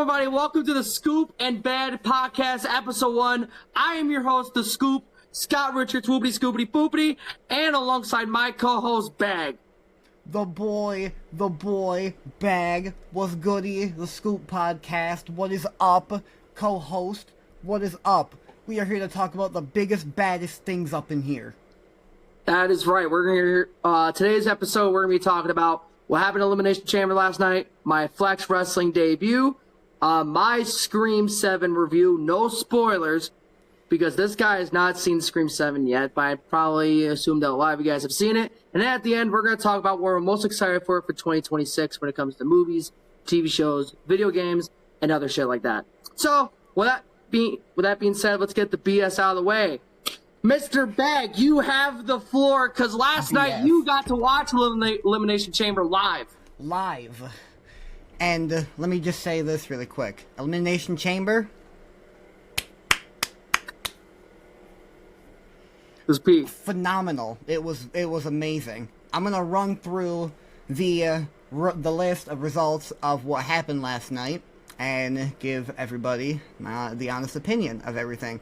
everybody? Welcome to the Scoop and Bad Podcast, Episode 1. I am your host, The Scoop, Scott Richards, Whoopity Scoopity Poopity, and alongside my co-host, Bag. The boy, Bag. What's goody? The Scoop Podcast. What is up? Co-host, what is up? We are here to talk about the biggest, baddest things up in here. That is right. We're going to today's episode, we're going to be talking about what happened in Elimination Chamber last night, my Flex Wrestling debut, my Scream 7 review, no spoilers, because this guy has not seen Scream 7 yet, but I probably assume that a lot of you guys have seen it. And then at the end, we're going to talk about what we're most excited for 2026 when it comes to movies, TV shows, video games, and other shit like that. So, with that being said, let's get the BS out of the way. Mr. Bag, you have the floor, because last night you got to watch Elimination Chamber live. And let me just say this really quick. Elimination Chamber. It was peak. Phenomenal. It was amazing. I'm going to run through the list of results of what happened last night and give everybody the honest opinion of everything.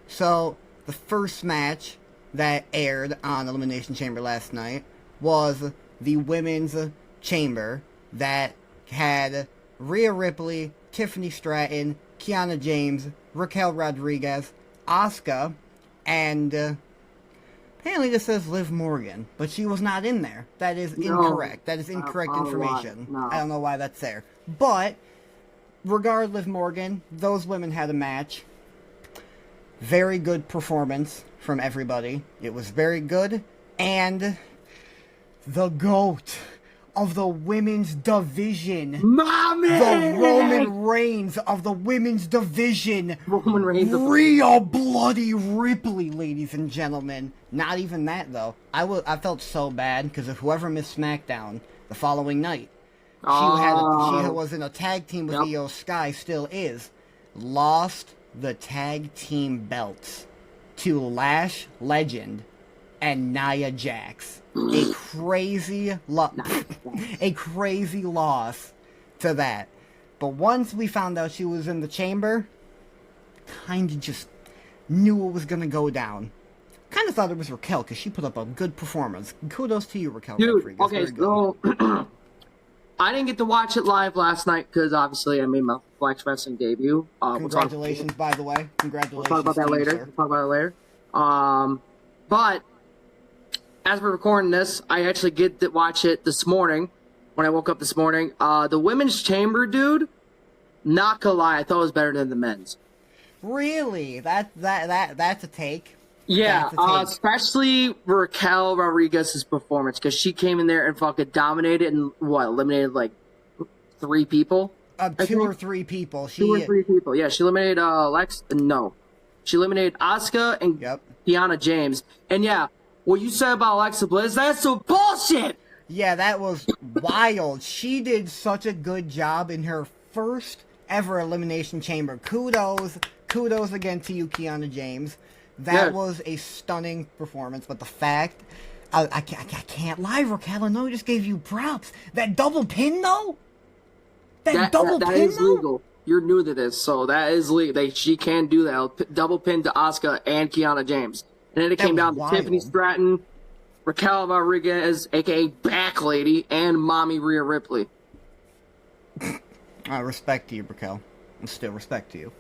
So the first match that aired on Elimination Chamber last night was the Women's Chamber that had Rhea Ripley, Tiffany Stratton, Kiana James, Raquel Rodriguez, Asuka, and apparently this says Liv Morgan, but she was not in there. That is incorrect. That is incorrect information. No. I don't know why that's there. But regardless, Liv Morgan, those women had a match. Very good performance from everybody. It was very good. And the GOAT of the women's division. My man! The Roman Reigns of the women's division. Roman Reigns. Rhea Bloody Ripley, ladies and gentlemen. Not even that, though. I felt so bad because of whoever missed SmackDown the following night. She was in a tag team with Io Sky, still is. Lost the tag team belts to Lash Legend and Nia Jax. A crazy loss to that. But once we found out she was in the chamber, kind of just knew it was going to go down. Kind of thought it was Raquel because she put up a good performance. Kudos to you, Raquel. Dude, okay, so I didn't get to watch it live last night because obviously I made my Flex Wrestling debut. Congratulations, by the way. Congratulations. We'll talk about that later. But as we're recording this, I actually get to watch it this morning when I woke up this morning. The women's chamber, dude, not gonna lie, I thought it was better than the men's. Really? That's a take. Yeah, especially Raquel Rodriguez's performance, because she came in there and fucking dominated and eliminated like 3 people? Two or three people. Yeah, she eliminated she eliminated Asuka and Kiana James. And yeah, what you said about Alexa Bliss, that's some bullshit! Yeah, that was wild. She did such a good job in her first ever Elimination Chamber. Kudos again to you, Kiana James. That was a stunning performance, but the fact, I can't lie, Raquel, I know I just gave you props. That double pin, though? That is legal. You're new to this, so that is legal. She can do that. Double pin to Asuka and Kiana James. And then it came down to Tiffany Stratton, Raquel Rodriguez, a.k.a. Back Lady, and Mommy Rhea Ripley. Respect to you, Raquel. And still respect to you.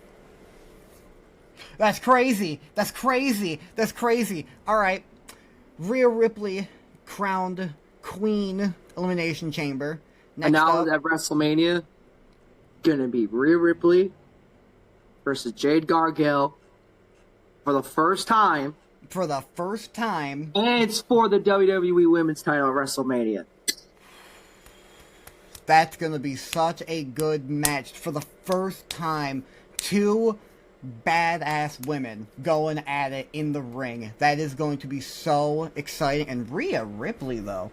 That's crazy. All right. Rhea Ripley crowned Queen Elimination Chamber. Next and now at WrestleMania, gonna be Rhea Ripley versus Jade Gargano for the first time. And it's for the WWE Women's title at WrestleMania. That's gonna be such a good match. For the first time, 2 badass women going at it in the ring. That is going to be so exciting. And Rhea Ripley, though,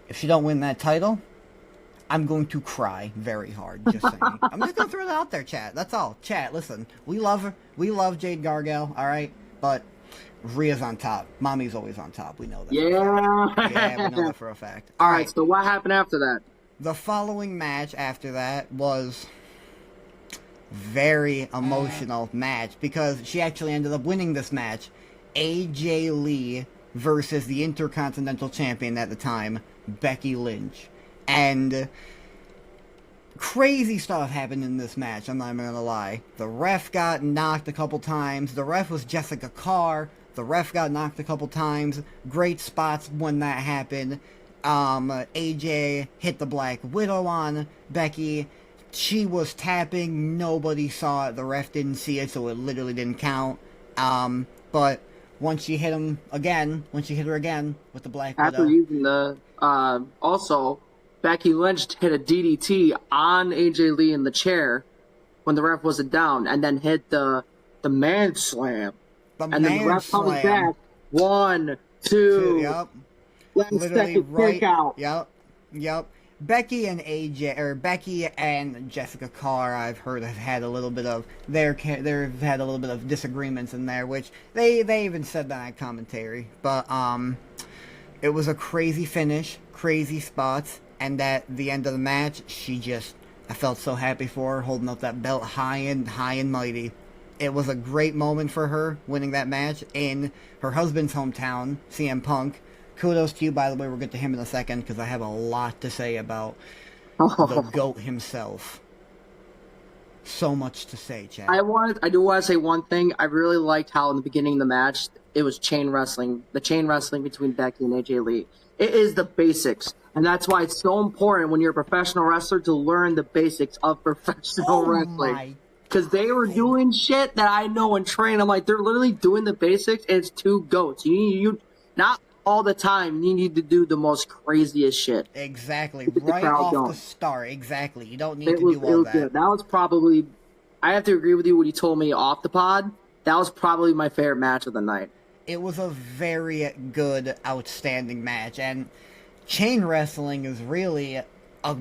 if she don't win that title, I'm going to cry very hard. Just saying. I'm just going to throw that out there, chat. That's all. Chat, listen. We love her. We love Jade Gargano, all right? But Rhea's on top. Mommy's always on top. We know that. Yeah. Yeah, we know that for a fact. All right, so what happened after that? The following match after that was very emotional match because she actually ended up winning this match. AJ Lee versus the Intercontinental Champion at the time, Becky Lynch. And crazy stuff happened in this match, I'm not even gonna lie. The ref got knocked a couple times. The ref was Jessica Carr. The ref got knocked a couple times. Great spots when that happened. AJ hit the Black Widow on Becky. She was tapping. Nobody saw it. The ref didn't see it, so it literally didn't count. But once she hit her again with the Black Widow. After using the, also, Becky Lynch hit a DDT on AJ Lee in the chair when the ref wasn't down, and then hit the man slam. Then the ref comes back. 1, 2. Yep. Literally right. Out. Yep. Becky and Jessica Carr, I've heard, have had a little bit of disagreements in there, which they even said that on commentary. But it was a crazy finish, crazy spots, and at the end of the match, I felt so happy for her, holding up that belt high and mighty. It was a great moment for her, winning that match in her husband's hometown, CM Punk. Kudos to you, by the way. We'll get to him in a second, because I have a lot to say about the GOAT himself. So much to say, Chad. I do want to say one thing. I really liked how in the beginning of the match, it was chain wrestling. The chain wrestling between Becky and AJ Lee. It is the basics. And that's why it's so important when you're a professional wrestler to learn the basics of professional wrestling. Because they were doing shit that I know and train. I'm like, they're literally doing the basics, and it's two GOATs. You not all the time, you need to do the most craziest shit. Exactly. Right off the start. Exactly. You don't need to do all that. Good. That was probably, I have to agree with you what you told me off the pod. That was probably my favorite match of the night. It was a very good, outstanding match. And chain wrestling is really a,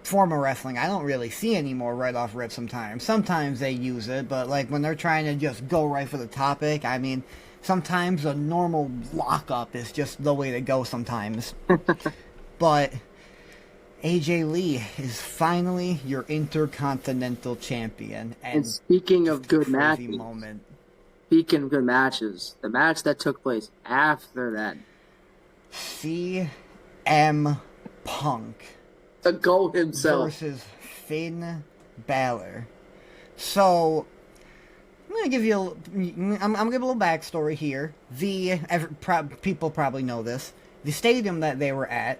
form of wrestling I don't really see anymore right off rip sometimes. Sometimes they use it, but when they're trying to just go right for the topic, I mean, sometimes a normal lockup is just the way to go sometimes. But AJ Lee is finally your Intercontinental Champion. And speaking of good matches, speaking of good matches, the match that took place after that, CM Punk, the GOAT himself, versus Finn Balor. So I'm gonna give you I'm gonna give a little backstory here. People probably know this. The stadium that they were at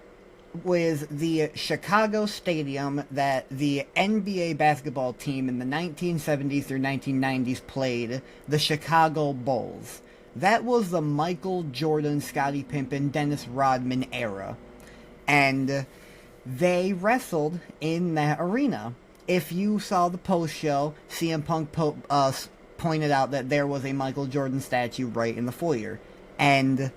was the Chicago stadium that the NBA basketball team in the 1970s through 1990s played, the Chicago Bulls. That was the Michael Jordan, Scottie Pippen, Dennis Rodman era. And they wrestled in that arena. If you saw the post-show, CM Punk pointed out that there was a Michael Jordan statue right in the foyer. And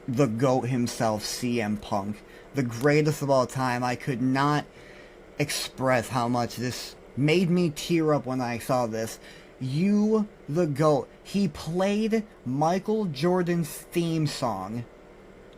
the GOAT himself, CM Punk, the greatest of all time. I could not express how much this made me tear up when I saw this. You, the GOAT. He played Michael Jordan's theme song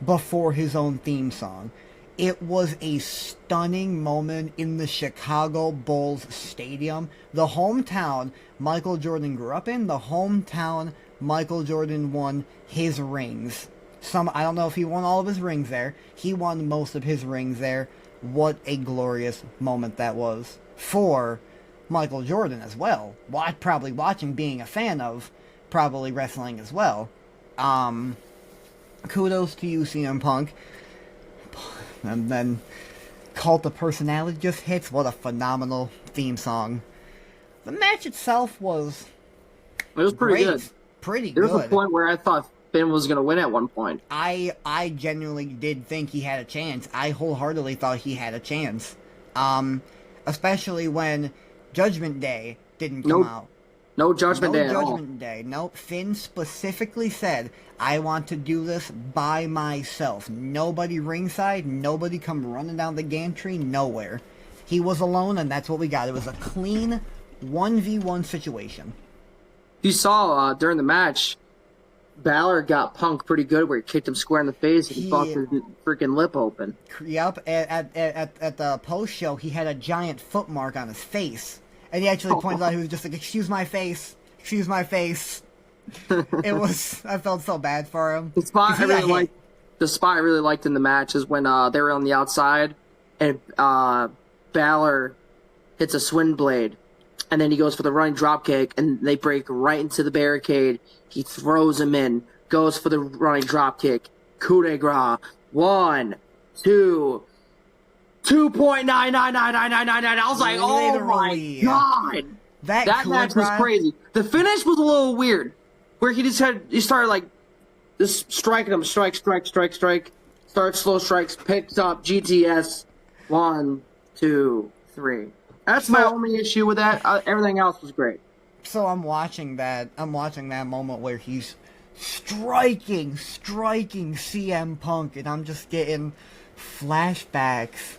before his own theme song. It was a stunning moment in the Chicago Bulls stadium. The hometown Michael Jordan grew up in, the hometown Michael Jordan won his rings. I don't know if he won all of his rings there. He won most of his rings there. What a glorious moment that was for Michael Jordan as well. Probably watching, being a fan of probably wrestling as well. Kudos to you, CM Punk. And then Cult of Personality just hits. What a phenomenal theme song. The match itself was... It was pretty good. Pretty good. There was a point where I thought Finn was going to win at one point. I genuinely did think he had a chance. I wholeheartedly thought he had a chance. Especially when Judgment Day didn't come out. No Judgment Day at all. No Judgment Day. Nope. Finn specifically said, I want to do this by myself. Nobody ringside. Nobody come running down the gantry. Nowhere. He was alone, and that's what we got. It was a clean 1v1 situation. You saw during the match, Balor got punked pretty good where he kicked him square in the face and he busted his freaking lip open. Yep, at the post show, he had a giant foot mark on his face. And he actually pointed out, he was just like, excuse my face. Excuse my face. I felt so bad for him. The spot I really liked in the match is when they were on the outside and Balor hits a swing blade. And then he goes for the running dropkick, and they break right into the barricade. He throws him in, goes for the running dropkick. Coup de grace. 1, 2, 2.9999999. I was like, oh my god. That match was crazy. The finish was a little weird, where he started like just striking him, strike. Starts slow strikes, picks up GTS. 1, 2, 3. That's my only issue with that. Everything else was great. So I'm watching that moment where he's striking CM Punk, and I'm just getting flashbacks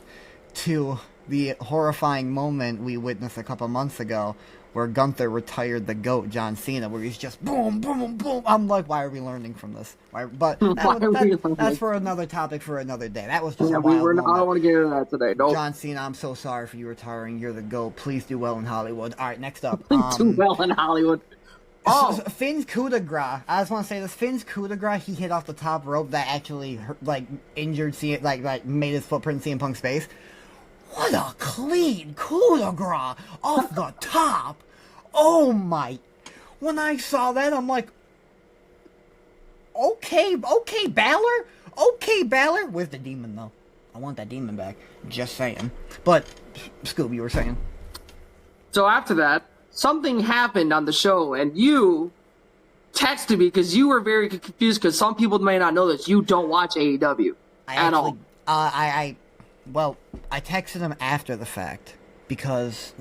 to the horrifying moment we witnessed a couple months ago where Gunther retired the GOAT, John Cena, where he's just boom, boom, boom. I'm like, why are we learning from this? But that's for another topic for another day. That was just a wild moment. I don't want to get into that today. Nope. John Cena, I'm so sorry for you retiring. You're the GOAT. Please do well in Hollywood. All right, next up. Do well in Hollywood. Oh, Finn's coup de grace. I just want to say this. Finn's coup de grace, he hit off the top rope that actually injured CM, like made his footprint in CM Punk's face. What a clean coup de grace off the top. Oh my. When I saw that, I'm like, okay, Balor. Okay, Balor. Where's the demon, though? I want that demon back. Just saying. But, Scooby, you were saying. So after that, something happened on the show, and you texted me because you were very confused because some people may not know this. You don't watch AEW at all. Well, I texted him after the fact because,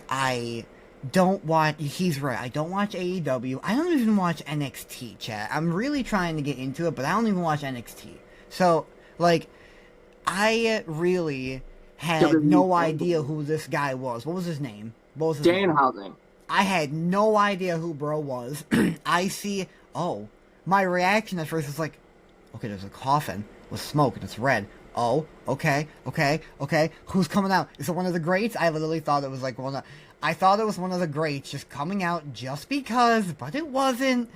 I don't watch... He's right. I don't watch AEW. I don't even watch NXT, chat. I'm really trying to get into it, but I don't even watch NXT. So, I really had no idea who this guy was. What was his name? Danhausen. I had no idea who bro was. I see... Oh. My reaction at first was like, okay, there's a coffin with smoke and it's red. Oh, okay. Who's coming out? Is it one of the greats? I literally thought it was I thought it was one of the greats just coming out just because, but it wasn't.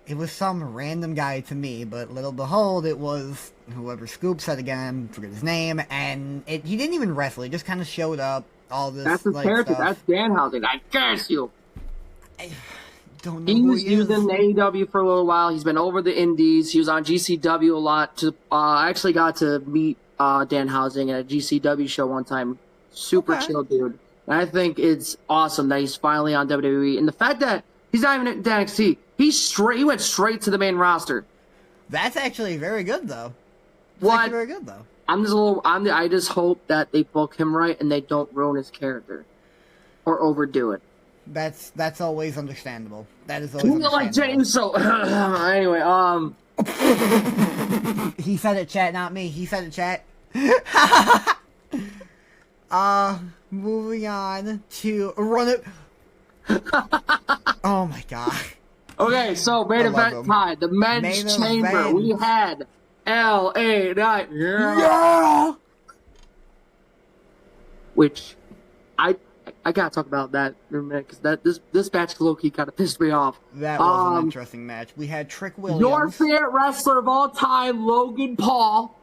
It was some random guy to me, but little behold, it was whoever Scoop said again, forget his name, and he didn't even wrestle, he just kind of showed up, all this, that's his character, stuff. That's Danhausen, I curse you! I don't know he who was using AEW for a little while, he's been over the indies, he was on GCW a lot, I actually got to meet Danhausen at a GCW show one time, super chill dude. And I think it's awesome that he's finally on WWE. And the fact that he's not even at NXT, he went straight to the main roster. That's actually very good, though. Very good, though. I just hope that they book him right and they don't ruin his character or overdo it. That's always understandable. That is always understandable. Like James, so anyway, he said it, chat, not me. He said it, chat. Moving on to Run It. Oh my god. Okay, so main event time. The men's chamber. Event. We had LA Knight. Yeah. Which I gotta talk about that in a minute because this match low-key kind of pissed me off. That was an interesting match. We had Trick Williams. Your favorite wrestler of all time, Logan Paul.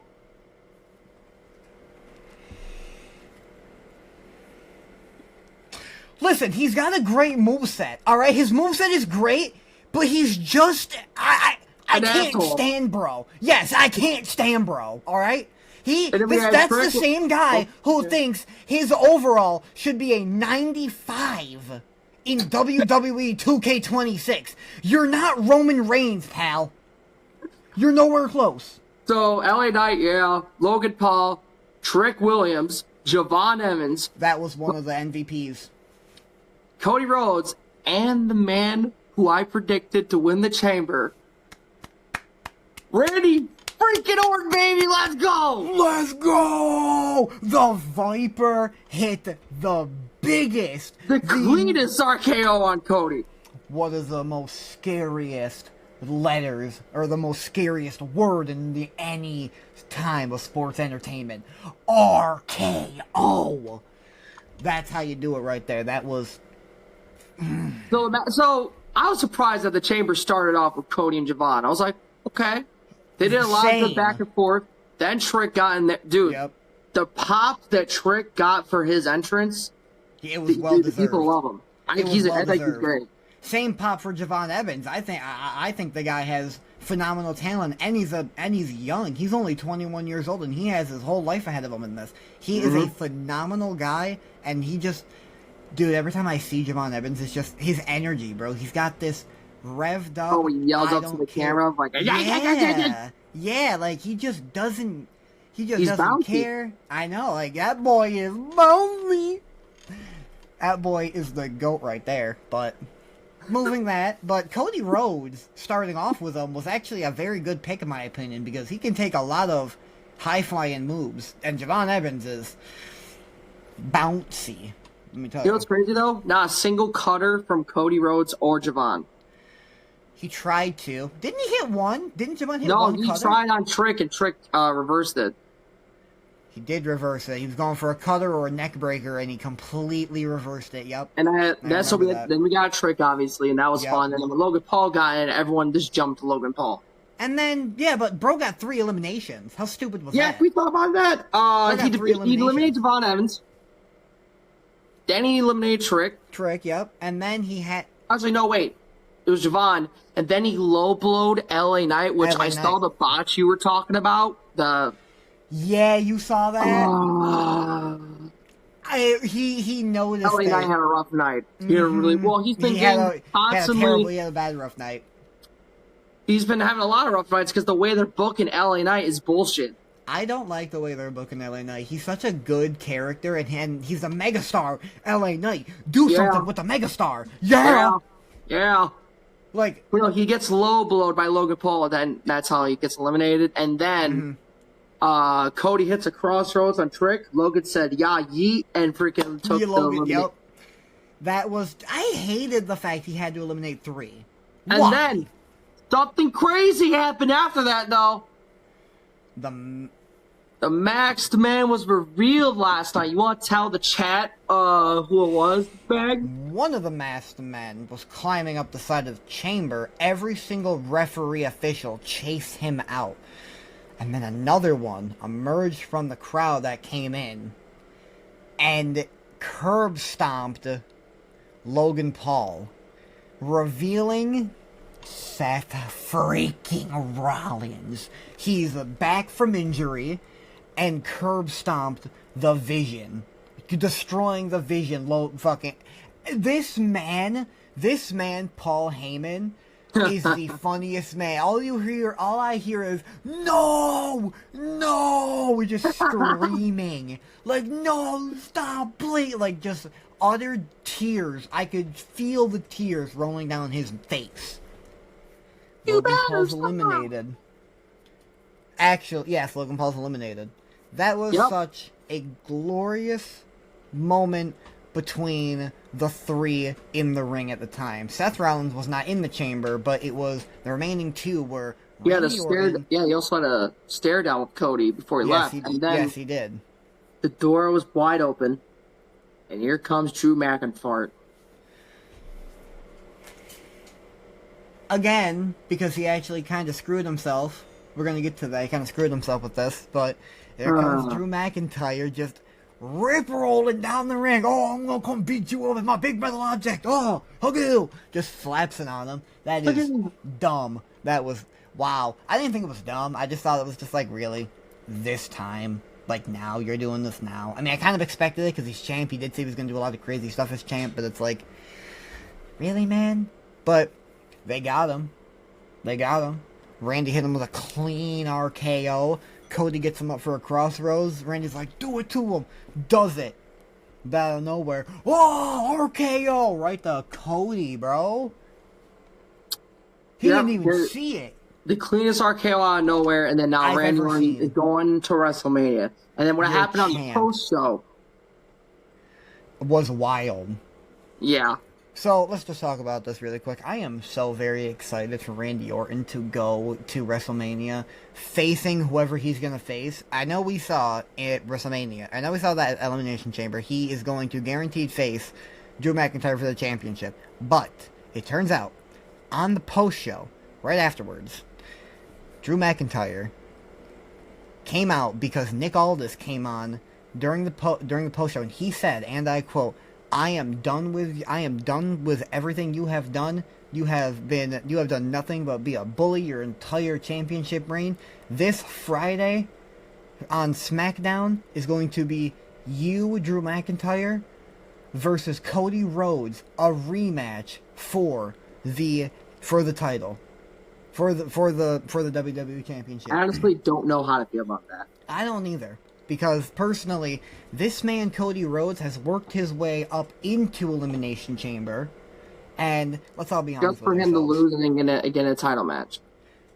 Listen, he's got a great moveset, alright? His moveset is great, but he's just... I can't stand bro. Yes, I can't stand bro, alright? That's the same guy who thinks his overall should be a 95 in WWE 2K26. You're not Roman Reigns, pal. You're nowhere close. So, LA Knight, yeah, Logan Paul, Trick Williams, Javon Evans. That was one of the MVPs. Cody Rhodes, and the man who I predicted to win the chamber, Randy freaking Orton, baby, let's go! Let's go! The Viper hit the biggest, the cleanest RKO on Cody. What is the most scariest letters are the most scariest word in any time of sports entertainment. RKO. That's how you do it right there. That was... So I was surprised that the chamber started off with Cody and Javon. I was like, okay. They did a lot of good back and forth. Then Trick got in there. Dude, the pop that Trick got for his entrance, it was well deserved. People love him. I think he's great. Same pop for Javon Evans. I think the guy has phenomenal talent, and he's young. He's only 21 years old, and he has his whole life ahead of him in this. He is a phenomenal guy, and he just... Dude, every time I see Javon Evans, it's just his energy, bro. He's got this revved up... Oh, he yells up to the camera, like... Yeah, like, he just doesn't... He just doesn't care. I know, like, that boy is bouncy. That boy is the GOAT right there, but... Moving that, but Cody Rhodes, starting off with him, was actually a very good pick in my opinion, because he can take a lot of high-flying moves, and Javon Evans is bouncy. Let me tell you. You know what's crazy, though? Not a single cutter from Cody Rhodes or Javon. He tried to. Didn't he hit one? Didn't Javon hit one cutter? No, he tried on Trick, and Trick reversed it. He did reverse it. He was going for a cutter or a neck breaker, and he completely reversed it. Yep. And then we got a Trick, obviously, and that was fun. And then when Logan Paul got in, everyone just jumped to Logan Paul. And then, but bro got 3 eliminations. How stupid was that? Yeah, we thought about that. He eliminated Devon Evans. Then he eliminated Trick. Trick, yep. And then he had... Actually, no, wait. It was Javon. And then he low-blowed LA Knight, which I saw the botch you were talking about. Yeah, you saw that? He noticed LA Knight had a rough night. He had a really... Well, he's been constantly... He had a bad rough night. He's been having a lot of rough nights because the way they're booking LA Knight is bullshit. I don't like the way they're booking LA Knight. He's such a good character, and he's a megastar. LA Knight, do something with the megastar. Yeah. Like, he gets low-blowed by Logan Paul, and then that's how he gets eliminated. And then Cody hits a crossroads on Trick. Logan said, "Yeah, yeet," and freaking took the elimination. Yep. That was... I hated the fact he had to eliminate 3. And then something crazy happened after that, though. The Maxed Man was revealed last night. You want to tell the chat who it was, Bag? One of the Masked Men was climbing up the side of the chamber. Every single referee official chased him out. And then another one emerged from the crowd that came in and curb stomped Logan Paul, revealing Seth freaking Rollins. He's back from injury and curb stomped the Vision, destroying the Vision. This man, Paul Heyman, is the funniest man. All I hear is no, we're just screaming like, no, stop, please, like just utter tears. I could feel the tears rolling down his face. Logan Paul's eliminated. Actually, yes, Logan Paul's eliminated. That was such a glorious moment between the 3 in the ring at the time. Seth Rollins was not in the chamber, but it was the remaining 2 were... He also had a stare down with Cody before he left. Yes, he did. The door was wide open, and here comes Drew McIntyre. Again, because he actually kind of screwed himself. We're going to get to that. He kind of screwed himself with this, but here comes Drew McIntyre just rip-rolling down the ring. Oh, I'm going to come beat you up with my big metal object. Oh, hug you. Just slaps it on him. That is dumb. That was, wow. I didn't think it was dumb. I just thought it was just like, really, this time? Like, now? You're doing this now? I mean, I kind of expected it because he's champ. He did say he was going to do a lot of crazy stuff as champ, but it's like, really, man? But they got him. Randy hit him with a clean RKO. Cody gets him up for a crossroads. Randy's like, do it to him. Does it. Out of nowhere. Oh, RKO. Right to Cody, bro. He didn't even see it. The cleanest RKO out of nowhere, and then now Randy is going to WrestleMania. And then what happened on the post show was wild. Yeah. So let's just talk about this really quick. I am so very excited for Randy Orton to go to WrestleMania facing whoever he's going to face. I know we saw at WrestleMania. I know we saw that at Elimination Chamber. He is going to guaranteed face Drew McIntyre for the championship. But it turns out, on the post show, right afterwards, Drew McIntyre came out because Nick Aldis came on during the post show, and he said, and I quote, I am done with everything you have done. You have done nothing but be a bully your entire championship reign. This Friday on SmackDown is going to be you, Drew McIntyre, versus Cody Rhodes, a rematch for the title. For the WWE Championship. I honestly don't know how to feel about that. I don't either. Because, personally, this man, Cody Rhodes, has worked his way up into Elimination Chamber. And, let's all be honest just for him to lose and then get a title match.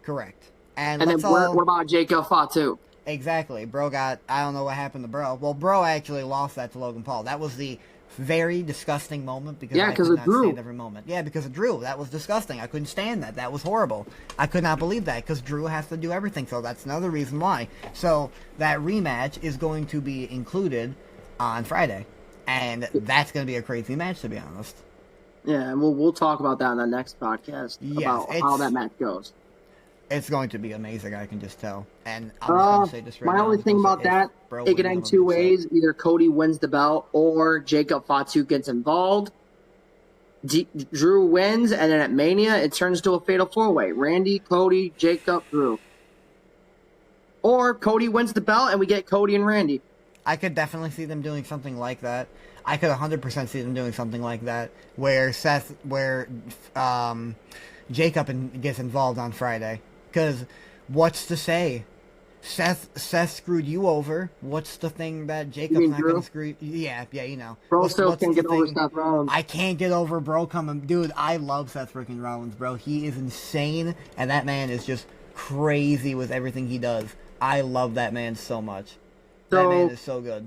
Correct. And then what about Jacob Fatu? Exactly. Bro got, I don't know what happened to Bro. Well, Bro actually lost that to Logan Paul. That was the very disgusting moment because I could not stand every moment. Yeah, because of Drew. That was disgusting. I couldn't stand that. That was horrible. I could not believe that because Drew has to do everything. So that's another reason why. So that rematch is going to be included on Friday. And that's going to be a crazy match, to be honest. Yeah, and we'll talk about that in the next podcast about how that match goes. It's going to be amazing, I can just tell. And I'm just going to say this right now. My only thing about that, it can end two ways. Either Cody wins the belt or Jacob Fatu gets involved. Drew wins, and then at Mania, it turns to a fatal four-way. Randy, Cody, Jacob, Drew. Or Cody wins the belt, and we get Cody and Randy. I could definitely see them doing something like that. I could 100% see them doing something like that, where Jacob gets involved on Friday. Because what's to say? Seth screwed you over. What's the thing that Jacob's not going to screw? Yeah, you know. Bro still can't get over Seth Rollins. I can't get over bro coming. Dude, I love Seth freaking Rollins, bro. He is insane, and that man is just crazy with everything he does. I love that man so much. That man is so good.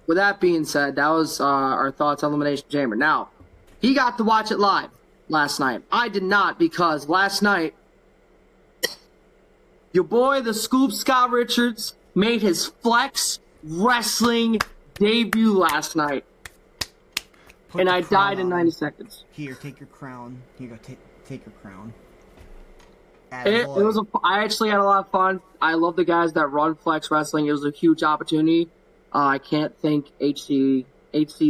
With that being said, that was our thoughts on Elimination Chamber. Now, he got to watch it live last night. I did not, because last night, your boy, the Scoop Scott Richards, made his Flex Wrestling debut last night. And I died in 90 seconds. Here, take your crown. Here you go, take your crown. I actually had a lot of fun. I love the guys that run Flex Wrestling. It was a huge opportunity. I can't thank HC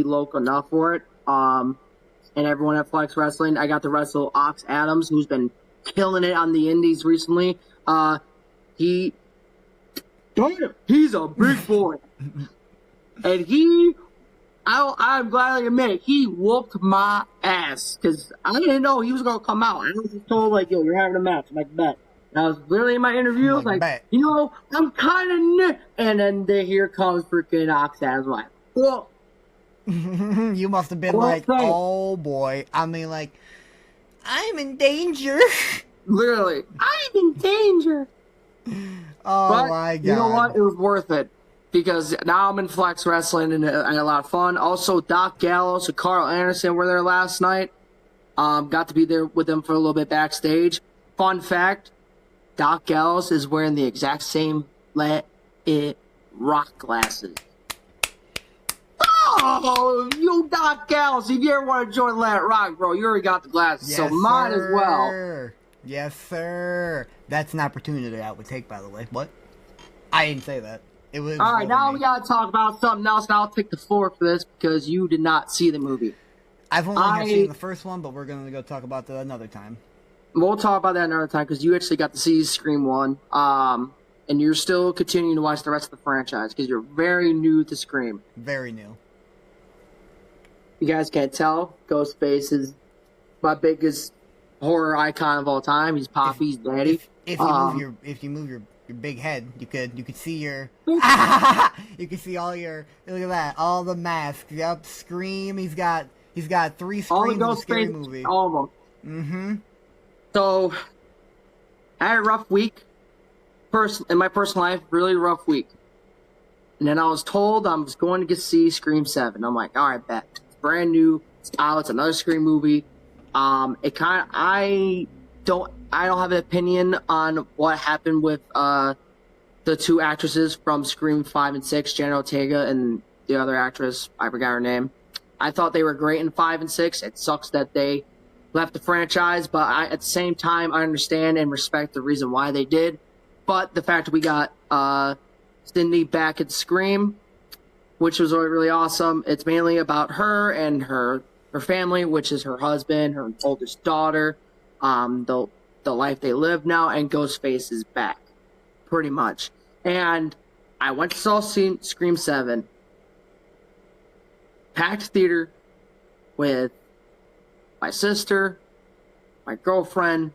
Loke enough for it. And everyone at Flex Wrestling. I got to wrestle Ox Adams, who's been killing it on the indies recently. He's a big boy. And I'm glad to admit, he whooped my ass. Because I didn't know he was going to come out. I was just told, like, yo, you're having a match. I'm like, bet. And I was literally in my interview, I was like, you know, I'm kind of new. And then here comes freaking Ox Adams. I'm like, well. You must have been like, oh boy. I mean, like, I'm in danger. Literally, I'm in danger. Oh my God. You know what? It was worth it. Because now I'm in Flex Wrestling and I had a lot of fun. Also, Doc Gallows and Carl Anderson were there last night. Got to be there with them for a little bit backstage. Fun fact, Doc Gallows is wearing the exact same Let It Rock glasses. Oh, you Doc Gallows, if you ever want to join Let It Rock, bro, you already got the glasses, yes, so might as well. Yes, sir. That's an opportunity I would take, by the way. What? I didn't say that. It was. All right, now we gotta talk about something else, and I'll take the floor for this because you did not see the movie. I've only seen the first one, but we're going to go talk about that another time. We'll talk about that another time because you actually got to see Scream 1, and you're still continuing to watch the rest of the franchise because you're very new to Scream. Very new. You guys can't tell, Ghostface is my biggest horror icon of all time. He's Poppy's daddy. If you move your big head, you could see your you could see all your, look at that, all the masks. Yep, Scream. He's got 3 screens in a scary movie. All of them. Mm-hmm. So I had a rough week. In my personal life, really rough week. And then I was told I was going to see Scream 7. I'm like, all right, bet. It's brand new. It's another Scream movie. I don't have an opinion on what happened with the two actresses from Scream 5 and 6, Jenna Ortega and the other actress, I forgot her name. I thought they were great in 5 and 6. It sucks that they left the franchise, but at the same time, I understand and respect the reason why they did. But the fact that we got Cindy back at Scream, which was really awesome. It's mainly about her and her family, which is her husband, her oldest daughter, the life they live now, and Ghostface is back, pretty much. And I went to saw Scream 7, packed theater with my sister, my girlfriend,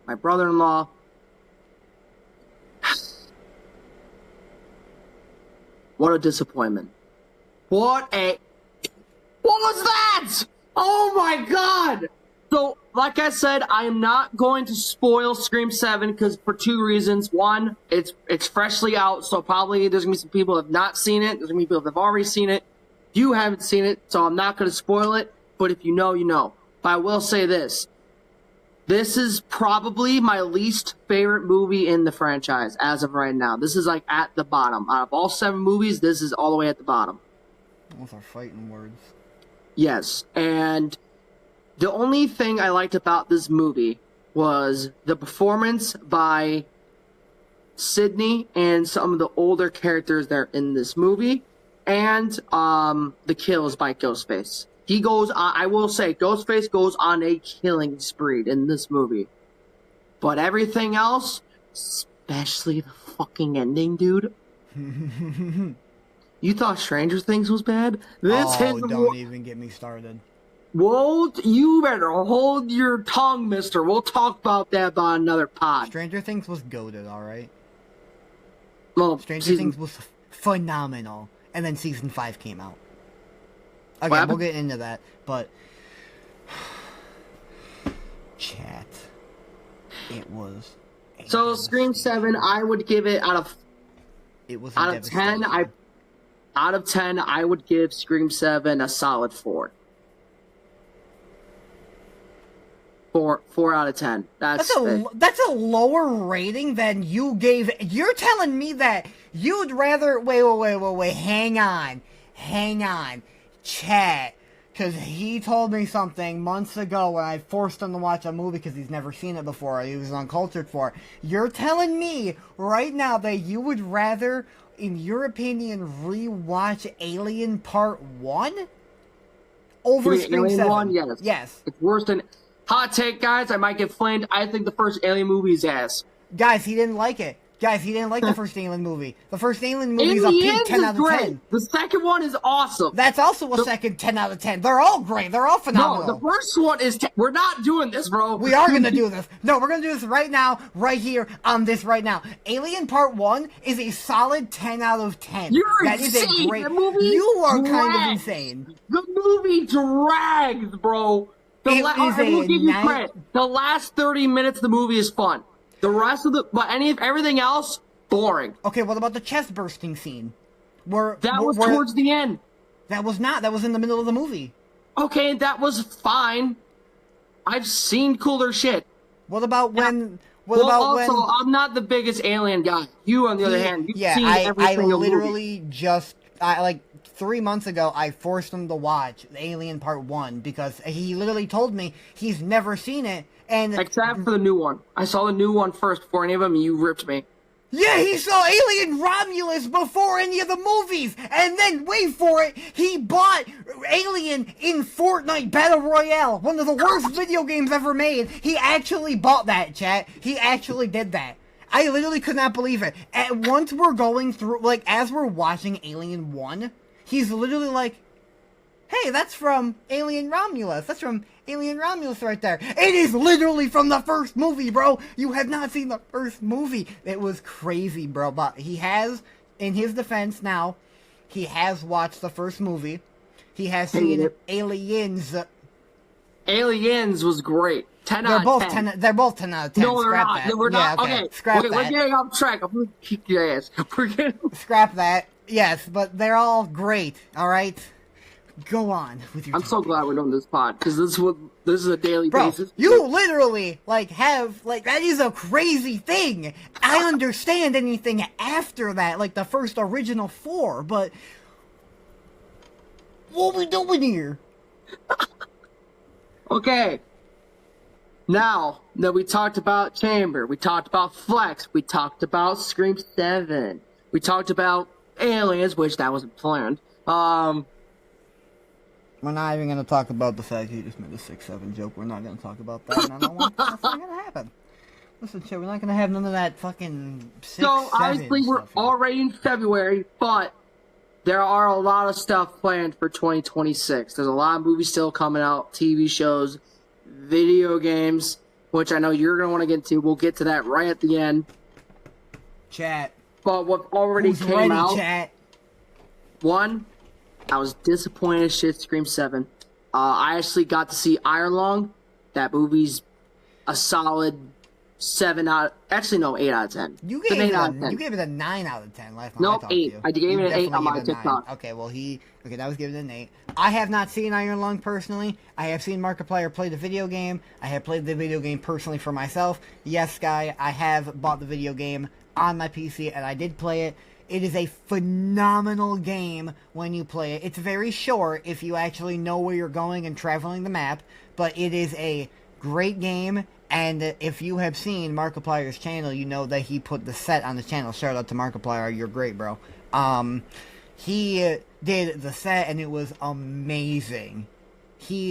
my brother-in-law. What a disappointment. What was that? Oh my god! So, like I said, I am not going to spoil Scream 7 because for two reasons. One, it's freshly out, so probably there's going to be some people that have not seen it. There's going to be people that have already seen it. You haven't seen it, so I'm not going to spoil it. But if you know, you know. But I will say this. This is probably my least favorite movie in the franchise as of right now. This is like at the bottom. Out of all 7 movies, this is all the way at the bottom. Those are fighting words. Yes, and the only thing I liked about this movie was the performance by Sydney and some of the older characters that are in this movie, and the kills by Ghostface. He goes on, I will say, Ghostface goes on a killing spree in this movie. But everything else, especially the fucking ending, dude. You thought Stranger Things was bad? Don't even get me started. Well, you better hold your tongue, mister. We'll talk about that on another pod. Stranger Things was goated, alright? Well, Stranger Things was phenomenal. And then season 5 came out. Okay, we'll get into that, but... Chat. It was... So, Scream 7, I would give it out of 10, out of 10, I would give Scream 7 a solid 4. 4 out of 10. That's a lower rating than you gave. You're telling me that you'd rather... Wait. Hang on. Chat. Because he told me something months ago when I forced him to watch a movie because he's never seen it before. He was uncultured for it. You're telling me right now that you would rather, in your opinion, rewatch Alien Part 1? Over Scream 7? 1? Yes. It's worse than... Hot take, guys. I might get flamed. I think the first Alien movie is ass. Guys, he didn't like it. He didn't like the first Alien movie. The first Alien movie is a peak 10 out of 10. The second one is awesome. That's also a second 10 out of 10. They're all great. They're all phenomenal. No, the first one is... We're not doing this, bro. We are going to do this. No, we're going to do this right now, right here, on this right now. Alien Part 1 is a solid 10 out of 10. You're that insane. Is a great... The movie You are drags. kind of insane. The movie drags, bro. I will give you credit. The last 30 minutes of the movie is fun. The rest of everything else, boring. Okay, what about the chest bursting scene? That was towards the end. That was not. That was in the middle of the movie. Okay, that was fine. I've seen cooler shit. What about when... I'm not the biggest Alien guy. You, on the other hand, you've seen every single movie. Like 3 months ago, I forced him to watch Alien Part 1 because he literally told me he's never seen it. And except for the new one. I saw the new one first before any of them, and you ripped me. Yeah, he saw Alien Romulus before any of the movies, and then, wait for it, he bought Alien in Fortnite Battle Royale, one of the worst video games ever made. He actually bought that, chat. He actually did that. I literally could not believe it. Once we're going through, like, as we're watching Alien 1, he's literally like, hey, that's from Alien Romulus. That's from Alien Romulus right there. It is literally from the first movie, bro. You have not seen the first movie. It was crazy, bro. But he has, in his defense now, he has watched the first movie. He has seen Aliens. Aliens was great. 10 out of 10. They're both 10 out of 10. No, they're Scrap not. that. We're not. Yeah, okay. Scrap that. We're getting off track. I'm going to kick your ass. Scrap that. Yes, but they're all great, alright? Go on with your I'm so topic. glad we're doing this pod, because this is a daily Bro, basis. you literally, have, that is a crazy thing. I understand anything after that, like the first original 4, but what we doing here? Okay. Now that we talked about Chamber, we talked about Flex, we talked about Scream 7, we talked about Aliens, which that wasn't planned. We're not even gonna talk about the fact he just made a 6-7 joke. We're not gonna talk about that. And I don't want that's not gonna happen. Listen, shit, we're not gonna have none of that fucking 6-7 So obviously we're stuff here. already in February, but there are a lot of stuff planned for 2026. There's a lot of movies still coming out, TV shows, video games, which I know you're going to want to get to. We'll get to that right at the end. Chat. But what already Who's came ready, out, chat? one, I was disappointed as shit, Scream 7. I actually got to see Iron Lung. That movie's a solid 8 out of 10. You It's an gave, 8 out of 10. you gave it a 9 out of 10 last time Nope, I talked to 8. you. I gave You it an 8 definitely on my gave it a 9. TikTok. Okay, well, that was given an 8. I have not seen Iron Lung personally. I have seen Markiplier play the video game. I have played the video game personally for myself. Yes, Guy, I have bought the video game on my PC, and I did play it. It is a phenomenal game when you play it. It's very short if you actually know where you're going and traveling the map, but it is a great game. And if you have seen Markiplier's channel, you know that he put the set on the channel. Shout out to Markiplier, you're great, bro. He did the set, and it was amazing.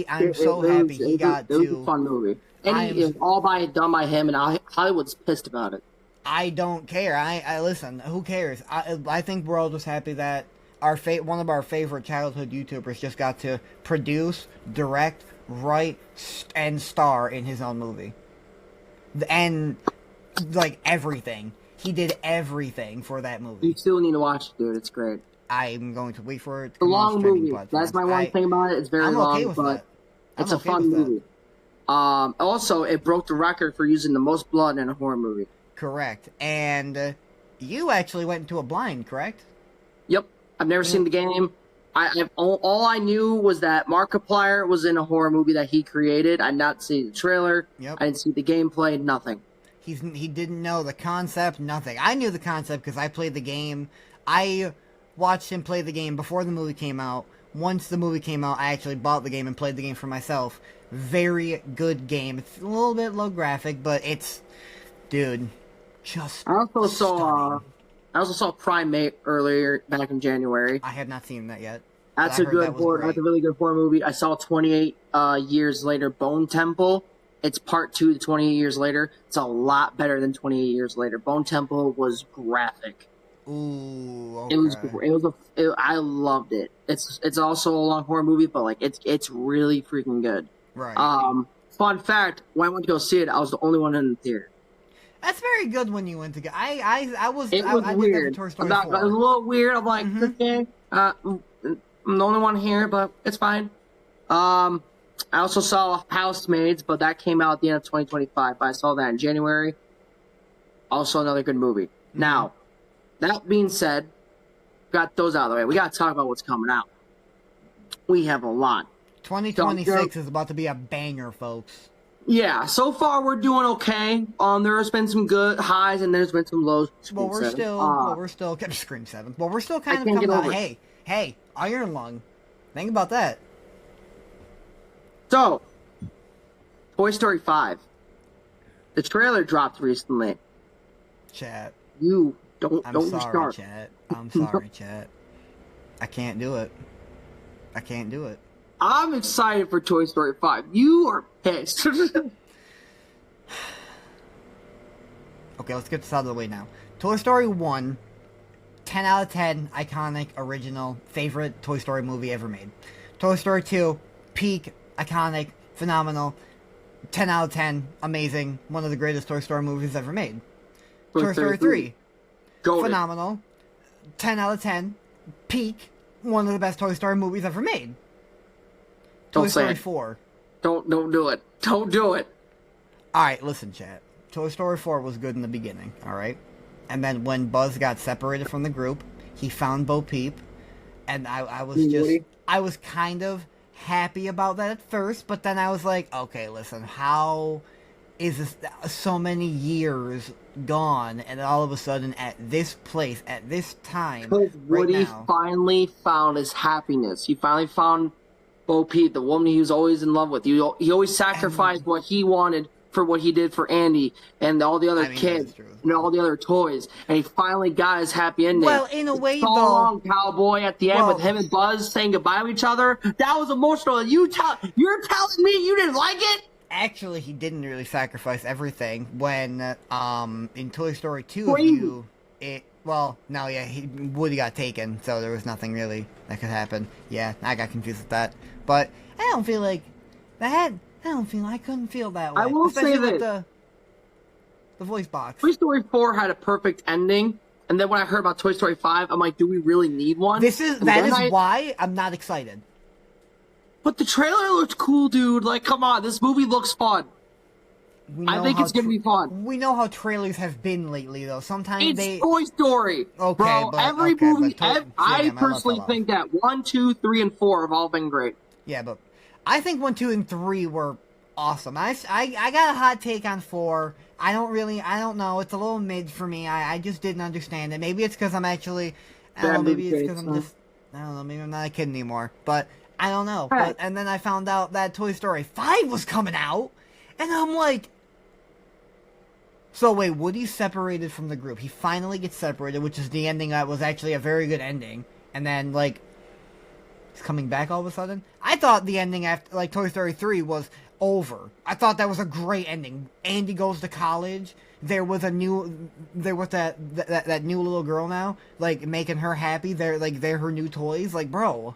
I'm so happy he got to. It was a fun movie. And it was all done by him, and Hollywood's pissed about it. I don't care. I listen. Who cares? I think we're all just happy that one of our favorite childhood YouTubers just got to produce, direct, write, and star in his own movie. And everything. He did everything for that movie. You still need to watch it, dude. It's great. I'm going to wait for it. It's a long movie. That's my one thing about it. It's very long, but it's a fun movie. Also, it broke the record for using the most blood in a horror movie. Correct. And you actually went into a blind, correct? Yep. I've never seen the game. All I knew was that Markiplier was in a horror movie that he created. I did not see the trailer. Yep. I didn't see the gameplay. Nothing. He didn't know the concept. Nothing. I knew the concept because I played the game. I watched him play the game before the movie came out. Once the movie came out, I actually bought the game and played the game for myself. Very good game. It's a little bit low graphic, but it's, dude, just. I also saw Primate earlier back in January. I have not seen that yet. That's a good horror. That's a really good horror movie. I saw 28 years later, Bone Temple. It's part 2 to 28 years later. It's a lot better than 28 years later. Bone Temple was graphic. Ooh, okay. I loved it. It's also a long horror movie, but it's really freaking good. Right. Fun fact: when I went to go see it, I was the only one in the theater. That's very good when you went to go. I was. It was weird. It was a little weird. I'm like, okay, I'm the only one here, but it's fine. I also saw Housemaids, but that came out at the end of 2025. But I saw that in January. Also another good movie. Now, that being said, got those out of the way. We got to talk about what's coming out. We have a lot. 2026 is about to be a banger, folks. Yeah, so far we're doing okay. There's been some good highs and there's been some lows. Well, we're still Scream 7. Well, we're still kind of coming out. Hey, Iron Lung. Think about that. So, Toy Story 5. The trailer dropped recently. Chat. You don't sorry, start. Chat. I'm sorry, chat. I can't do it. I can't do it. I'm excited for Toy Story 5. You are pissed. Okay, let's get this out of the way now. Toy Story 1, 10 out of 10, iconic, original, favorite Toy Story movie ever made. Toy Story 2, peak, iconic, phenomenal, 10 out of 10, amazing, one of the greatest Toy Story movies ever made. Toy Story 3, phenomenal, 10 out of 10, peak, one of the best Toy Story movies ever made. Toy Story 4. Don't do it. Don't do it. Alright, listen, chat. Toy Story 4 was good in the beginning, alright? And then when Buzz got separated from the group, he found Bo Peep, And I was Woody? I was kind of happy about that at first, but then I was like, okay, listen, how is this so many years gone, and all of a sudden at this place, at this time, Because right Woody now. finally found his happiness. He finally found Bo Peep, the woman he was always in love with. He always sacrificed what he wanted for what he did for Andy and all the other I mean, that kids is true as and well. all the other toys. And he finally got his happy ending. Well, in a way, So though. long, cowboy, at the end Well- with him and Buzz saying goodbye to each other. That was emotional. You're telling me you didn't like it? Actually, he didn't really sacrifice everything when, in Toy Story 2, Crazy. Woody got taken, so there was nothing really that could happen. Yeah, I got confused with that. But I don't feel like that. I couldn't feel that way. I will Especially say with this. the voice box. Toy Story 4 had a perfect ending. And then when I heard about Toy Story 5, I'm like, do we really need one? That is why I'm not excited. But the trailer looked cool, dude. Like, come on, this movie looks fun. I think it's gonna be fun. We know how trailers have been lately, though. Sometimes It's Toy Story, Okay, bro. but- Every okay, movie, but I damn, I personally left that think that 1, 2, 3, and 4 have all been great. Yeah, but I think 1, 2, and 3 were awesome. I got a hot take on 4. I don't know. It's a little mid for me. I just didn't understand it. Maybe it's because I'm actually, I don't know, maybe it's because I'm just, I don't know, maybe I'm not a kid anymore. But I don't know. Right. And then I found out that Toy Story 5 was coming out, and I'm like, so wait, Woody's separated from the group. He finally gets separated, which is the ending that was actually a very good ending. And then, like, he's coming back all of a sudden. I thought the ending after, like, Toy Story 3 was over. I thought that was a great ending. Andy goes to college. There was that new little girl now, like, making her happy. They're her new toys. Like, bro,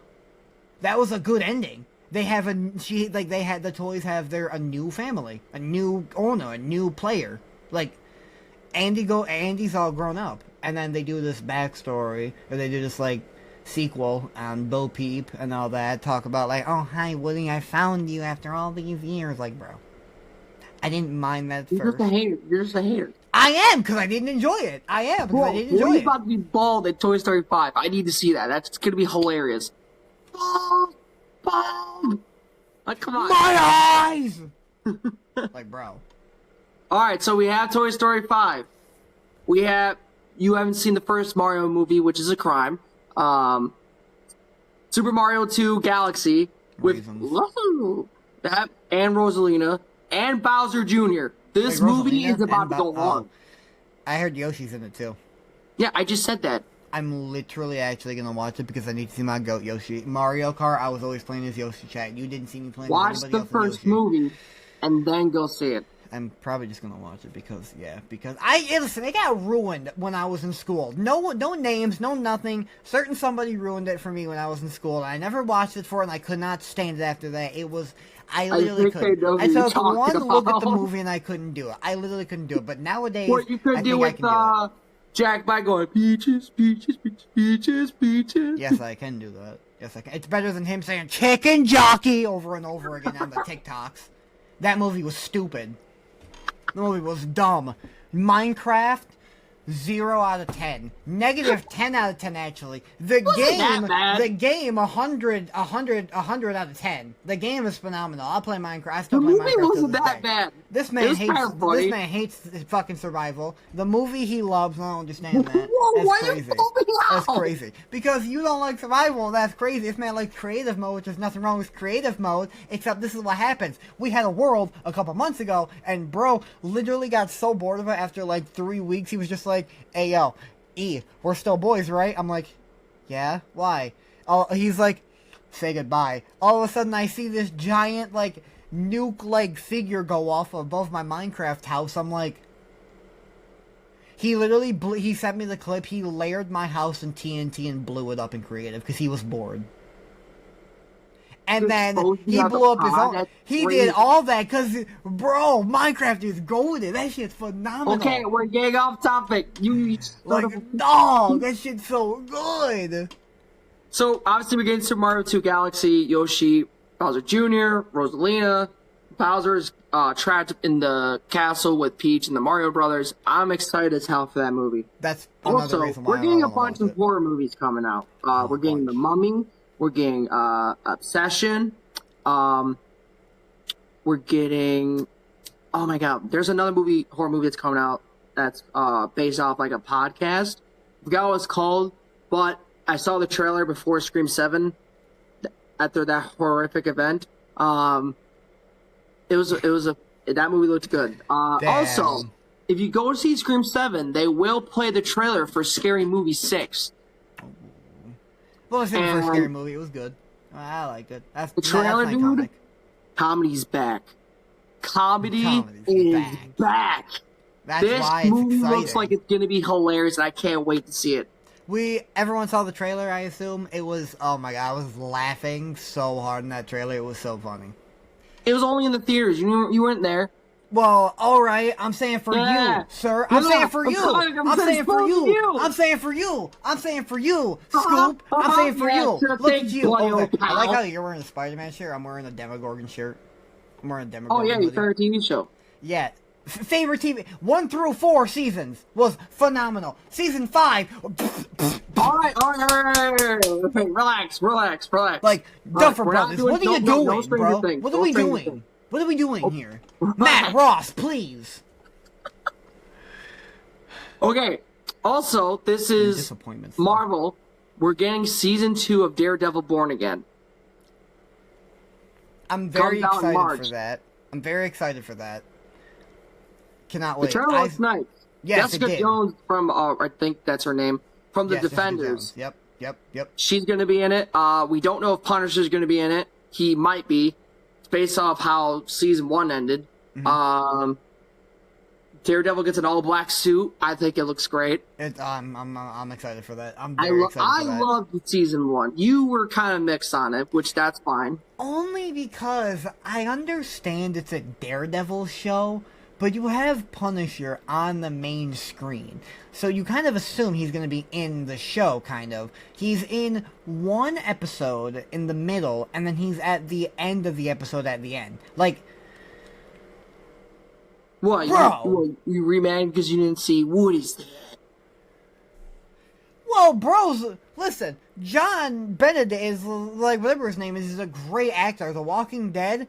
that was a good ending. They have the toys have a new family, a new owner, a new player. Like, Andy's all grown up, and then they do this backstory, or they do this, like, sequel on Bo Peep and all that, talk about, like, oh, hi, Woody, I found you after all these years. Like, bro, I didn't mind that You're first. just a hater. You're just a hater. I am, because I didn't enjoy it. I am, because I didn't enjoy Woody's it. about to be bald at Toy Story 5. I need to see that. That's gonna be hilarious. Bald. Like, come on. My eyes! Like, bro. Alright, so we have Toy Story 5. You haven't seen the first Mario movie, which is a crime. Super Mario 2 Galaxy with that and Rosalina and Bowser Jr. This Wait, movie Rosalina is about and to go on. I heard Yoshi's in it, too. Yeah, I just said that. I'm literally actually gonna watch it because I need to see my goat Yoshi. Mario Kart, I was always playing as Yoshi, chat. You didn't see me playing Watch as anybody the else in first Yoshi. movie and then go see it. I'm probably just gonna watch it because listen, it got ruined when I was in school. No names, no nothing. Somebody ruined it for me when I was in school, and I never watched it for it, and I could not stand it after that. It was, I literally think they couldn't. know who I you're took one talking look at the about. movie and I couldn't do it. I literally couldn't do it. But nowadays, What you I could do think I with can do it. Jack by going peaches, peaches, peaches, peaches, peaches. Yes, I can do that. Yes, I can. It's better than him saying chicken jockey over and over again on the TikToks. That movie was stupid. The movie was dumb. Minecraft, 0 out of 10. Negative 10 out of 10, actually. The game, 100 out of 10. The game is phenomenal. I'll play Minecraft. I still The play movie Minecraft to wasn't this that day. bad. This It man was kind of funny. hates fucking survival. The movie he loves, I don't understand that. Whoa, That's why are you crazy. calling me That's out? crazy. Because you don't like survival, that's crazy. This man likes creative mode, which there's nothing wrong with creative mode, except this is what happens. We had a world a couple months ago, and bro literally got so bored of it after like 3 weeks, he was just like, hey yo, E, we're still boys, right? I'm like, yeah, why? He's like, say goodbye. All of a sudden I see this giant, like, nuke-like figure go off above my Minecraft house. I'm like, he literally, he sent me the clip, he layered my house in TNT and blew it up in creative, because he was bored. And then he blew up his own. He did all that because, bro, Minecraft is golden. That shit's phenomenal. Okay, we're getting off topic. Dog, that shit's so good. So, obviously, we're getting Super Mario 2 Galaxy, Yoshi, Bowser Jr., Rosalina. Bowser is trapped in the castle with Peach and the Mario Brothers. I'm excited as hell for that movie. That's another Also, reason why we're getting a I wanna bunch watch of horror movies coming out. We're getting The Mummy. We're getting Obsession. We're getting. Oh my God! There's another horror movie that's coming out that's based off like a podcast. I forgot what it's called, but I saw the trailer before Scream 7 after that horrific event. That movie looked good. Also, if you go to see Scream 7, they will play the trailer for Scary Movie 6. Well, I think the first Scary Movie, it was good. I liked it. The trailer, dude. Comedy's back. Comedy is back. That's this why it's movie exciting. looks like it's going to be hilarious, and I can't wait to see it. Everyone saw the trailer, I assume. It was, oh my God, I was laughing so hard in that trailer. It was so funny. It was only in the theaters. You weren't there. Well, alright, I'm saying for you, sir. I'm saying for you. I'm saying for you. I'm saying for you. I'm saying for you, Scoop. I'm saying for you. Look at you. I like how you're wearing a Spider-Man shirt. I'm wearing a Demogorgon shirt. I'm wearing a Demogorgon Oh, yeah, your favorite TV show. Yeah. Favorite TV. 1 through 4 seasons was phenomenal. Season 5. All right. Relax. Like, Duffer Brothers, what are you doing, bro? What are we doing? What are we doing here? Matt Ross, please. Okay. Also, this is Marvel. We're getting season 2 of Daredevil Born Again. I'm very excited for that. I'm very excited for that. Cannot wait. The trailer looks nice. Yes, Jessica Jones from, I think that's her name, from The Defenders. Yep. She's going to be in it. We don't know if Punisher's going to be in it. He might be. It's based off how season 1 ended. Mm-hmm. Daredevil gets an all-black suit. I think it looks great. I'm excited for that. I'm very excited for that. I loved season 1. You were kind of mixed on it, which that's fine. Only because I understand it's a Daredevil show, but you have Punisher on the main screen. So you kind of assume he's going to be in the show, kind of. He's in one episode in the middle, and then he's at the end of the episode at the end. Like, what, bro? You remade because you didn't see Woody's there. Well, bros, listen, John Benedict is, like, whatever his name is, he's a great actor. The Walking Dead,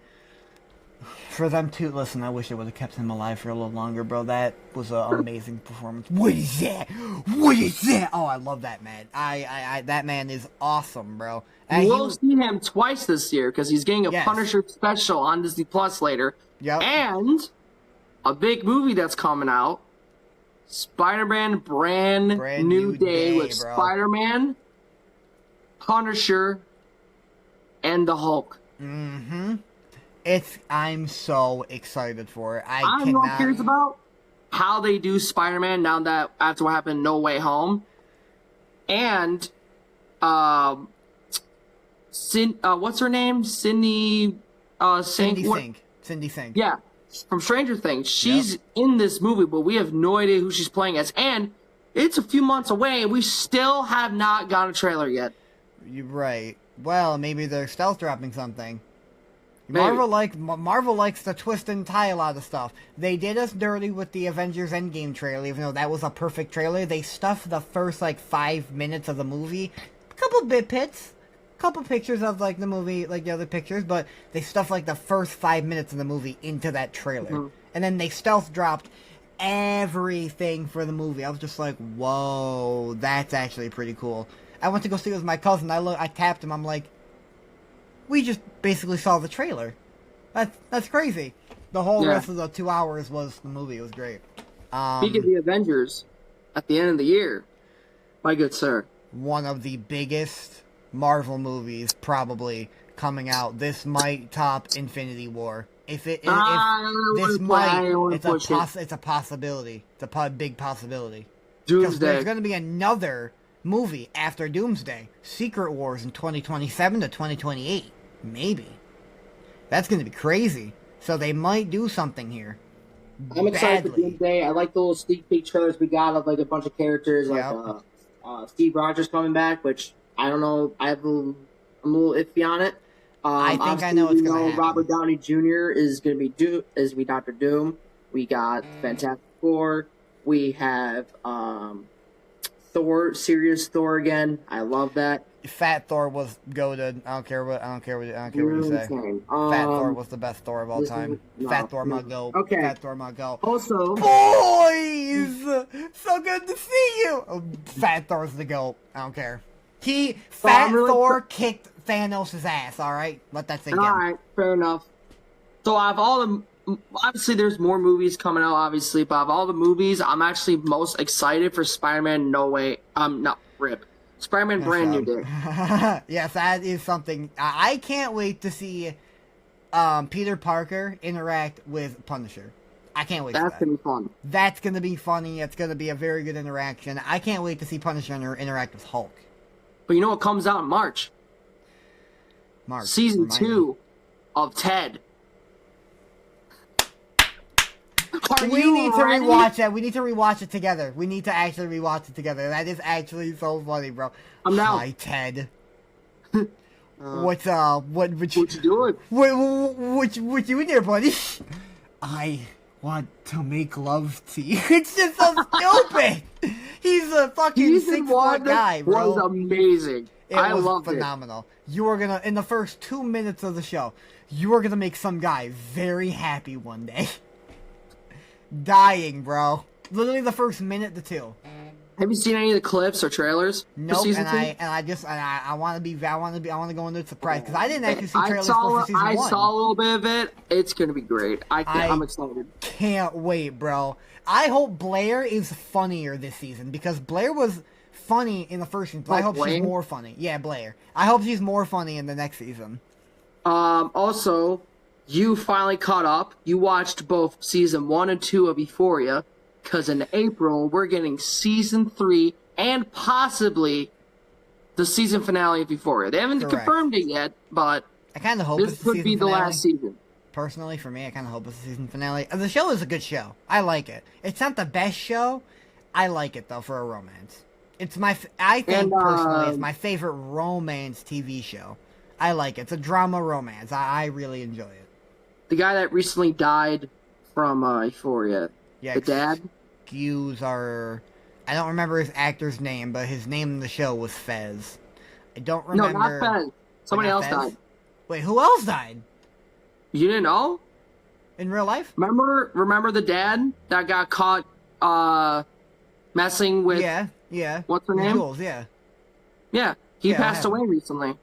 for them to, listen, I wish they would have kept him alive for a little longer, bro. That was an amazing performance. What is that? What is that? Oh, I love that man. That man is awesome, bro. And we'll see him twice this year, because he's getting a Punisher special on Disney Plus later. Yep. And a big movie that's coming out, Spider-Man Brand New Day with bro. Spider-Man, Punisher, and the Hulk. Mm-hmm. I'm so excited for it. I'm more curious about how they do Spider-Man now that after what happened in No Way Home. And what's her name? Cindy Sink. Yeah. From Stranger Things. She's in this movie, but we have no idea who she's playing as. And it's a few months away, and we still have not got a trailer yet. You're right. Well, maybe they're stealth dropping something. Maybe. Marvel likes to twist and tie a lot of stuff. They did us dirty with the Avengers Endgame trailer, even though that was a perfect trailer. They stuffed the first, 5 minutes of the movie. A couple bits. Couple pictures of the movie, the other pictures, but they stuffed the first 5 minutes of the movie into that trailer. Mm-hmm. And then they stealth dropped everything for the movie. I was just like, whoa, that's actually pretty cool. I went to go see it with my cousin. I tapped him. I'm like, we just basically saw the trailer. That's crazy. The whole rest of the 2 hours was the movie. It was great. Speaking of the Avengers, at the end of the year, my good sir, one of the biggest Marvel movies probably coming out. This might top Infinity War. It's a possibility. It's a big possibility. Doomsday. There's going to be another movie after Doomsday. Secret Wars in 2027 to 2028. Maybe. That's going to be crazy. So they might do something here. I'm excited for Doomsday. I like the little sneak peek trailers we got of a bunch of characters, Steve Rogers coming back, which I don't know. I'm a little iffy on it. I think I know what's going to happen. Robert Downey Jr. is going to be Doctor Doom. We got Fantastic Four. We have Thor, serious Thor again. I love that. Fat Thor was goated. I don't care what you say. Fat Thor was the best Thor of all time. Fat Thor my goat. Okay. Fat Thor my goat. Also, boys, so good to see you. Oh, Fat Thor's the goat. I don't care. Thor kicked Thanos' ass. All right, let that sink in. All right, fair enough. So I have all the. Obviously, there's more movies coming out, obviously, but of all the movies, I'm actually most excited for Spider-Man No Way. Not RIP. Spider-Man Brand New Day. Yes, that is something. I can't wait to see Peter Parker interact with Punisher. I can't wait for that. That's going to be fun. That's going to be funny. It's going to be a very good interaction. I can't wait to see Punisher interact with Hulk. But you know what comes out in March? Season 2 of Ted. We need to rewatch that. We need to rewatch it together. We need to actually rewatch it together. That is actually so funny, bro. I'm down. Hi, Ted. What you doing? What you doing there, buddy? I want to make love to you. It's just so stupid. He's a fucking 6 foot guy, bro. Was amazing. I loved it. Phenomenal. You are gonna, in the first 2 minutes of the show, you are gonna make some guy very happy one day. Dying, bro. Literally the first minute to 2. Have you seen any of the clips or trailers? Nope. I want to go into surprise because I didn't actually see trailers for season 1. I saw a little bit of it. It's gonna be great. I'm excited. Can't wait, bro. I hope Blair is funnier this season because Blair was funny in the first season. I hope she's more funny. Yeah, Blair. I hope she's more funny in the next season. Also, you finally caught up. You watched both season 1 and 2 of Euphoria, because in April, we're getting season 3 and possibly the season finale of Euphoria. They haven't confirmed it yet, but I kind of hope this could be the last season. Personally, for me, I kind of hope it's the season finale. The show is a good show. I like it. It's not the best show. I like it, though, for a romance. I think, personally, it's my favorite romance TV show. I like it. It's a drama romance. I really enjoy it. The guy that recently died from Euphoria. Yeah, the dad? I don't remember his actor's name, but his name in the show was Fez. I don't remember. No, not Fez. Somebody else died. Wait, who else died? You didn't know? In real life? Remember the dad that got caught messing with... Yeah. What's her name? Jules, yeah. Yeah, he passed away recently.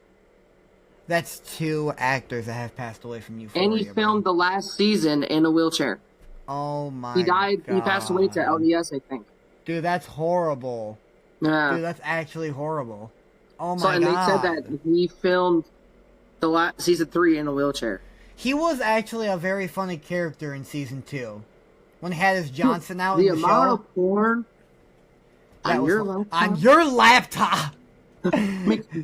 That's 2 actors that have passed away from Euphoria. And he filmed the last season in a wheelchair. Oh my He died. God. He passed away to LDS, I think. Dude, that's horrible. Yeah. Dude, that's actually horrible. Oh my God. And they said that he filmed the season 3 in a wheelchair. He was actually a very funny character in season 2. When he had his Johnson out in the show. The amount of porn on your laptop.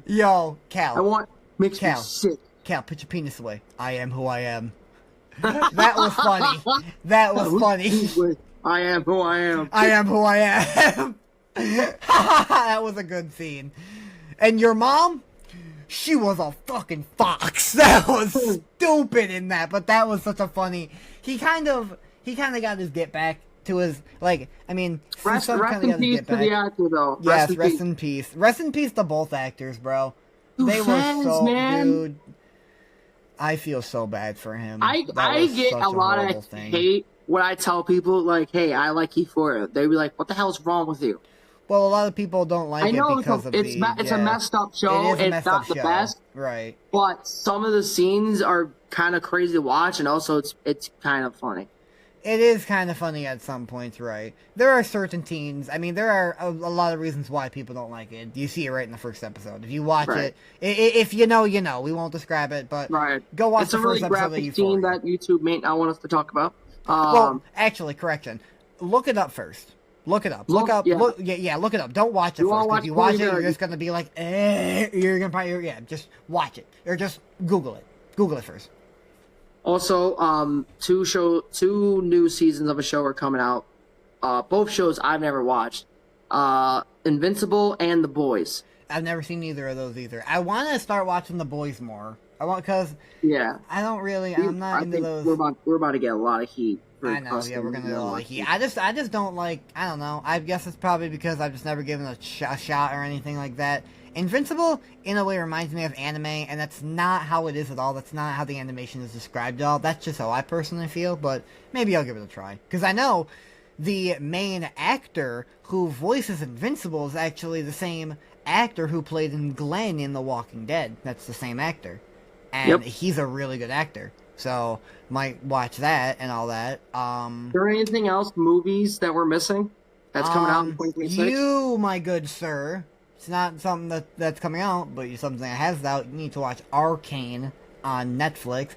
Yo, Cal. Makes me sick. Cal, put your penis away. I am who I am. That was funny. That was funny. I am who I am. I am who I am. That was a good scene. And your mom? She was a fucking fox. That was stupid in that, but that was such a funny... He kind of got his get back to his... Rest in peace to the actor, though. Yes, rest in peace. Rest in peace to both actors, bro. They were so... Dude, I feel so bad for him. I get a lot of hate when I tell people, like, hey, I like Euphoria. They'd be like, what the hell's wrong with you? Well, a lot of people don't like it because of it's a messed up show. It's not the best. Right. But some of the scenes are kind of crazy to watch, and also it's kind of funny. It is kind of funny at some points, right? There are certain teens. There are a lot of reasons why people don't like it. You see it right in the first episode. If you watch it, if you know, you know. We won't describe it, but go watch the first episode of Euphoria. It's a really graphic scene that YouTube may not want us to talk about. Well, actually, correction. Look it up first. Look it up. Look it up. Don't watch it first. If you watch it, you're just gonna be like, you're gonna probably, just watch it. Or just Google it. Google it first. Also, 2 new seasons of a show are coming out. Both shows I've never watched. Invincible and The Boys. I've never seen either of those either. I want to start watching The Boys more. I want because Yeah. I don't really. I'm not I into think those. we're about to get a lot of heat. For I know, yeah, we're gonna get a lot of heat. I just don't like. I don't know. I guess it's probably because I've just never given a shot or anything like that. Invincible, in a way, reminds me of anime, and that's not how it is at all. That's not how the animation is described at all. That's just how I personally feel, but maybe I'll give it a try. Because I know the main actor who voices Invincible is actually the same actor who played in Glenn in The Walking Dead. That's the same actor. And he's a really good actor. So, might watch that and all that. Is there anything else, movies that we're missing that's coming out in 2026? You, my good sir, it's not something that's coming out, but something that has out. You need to watch Arcane on Netflix.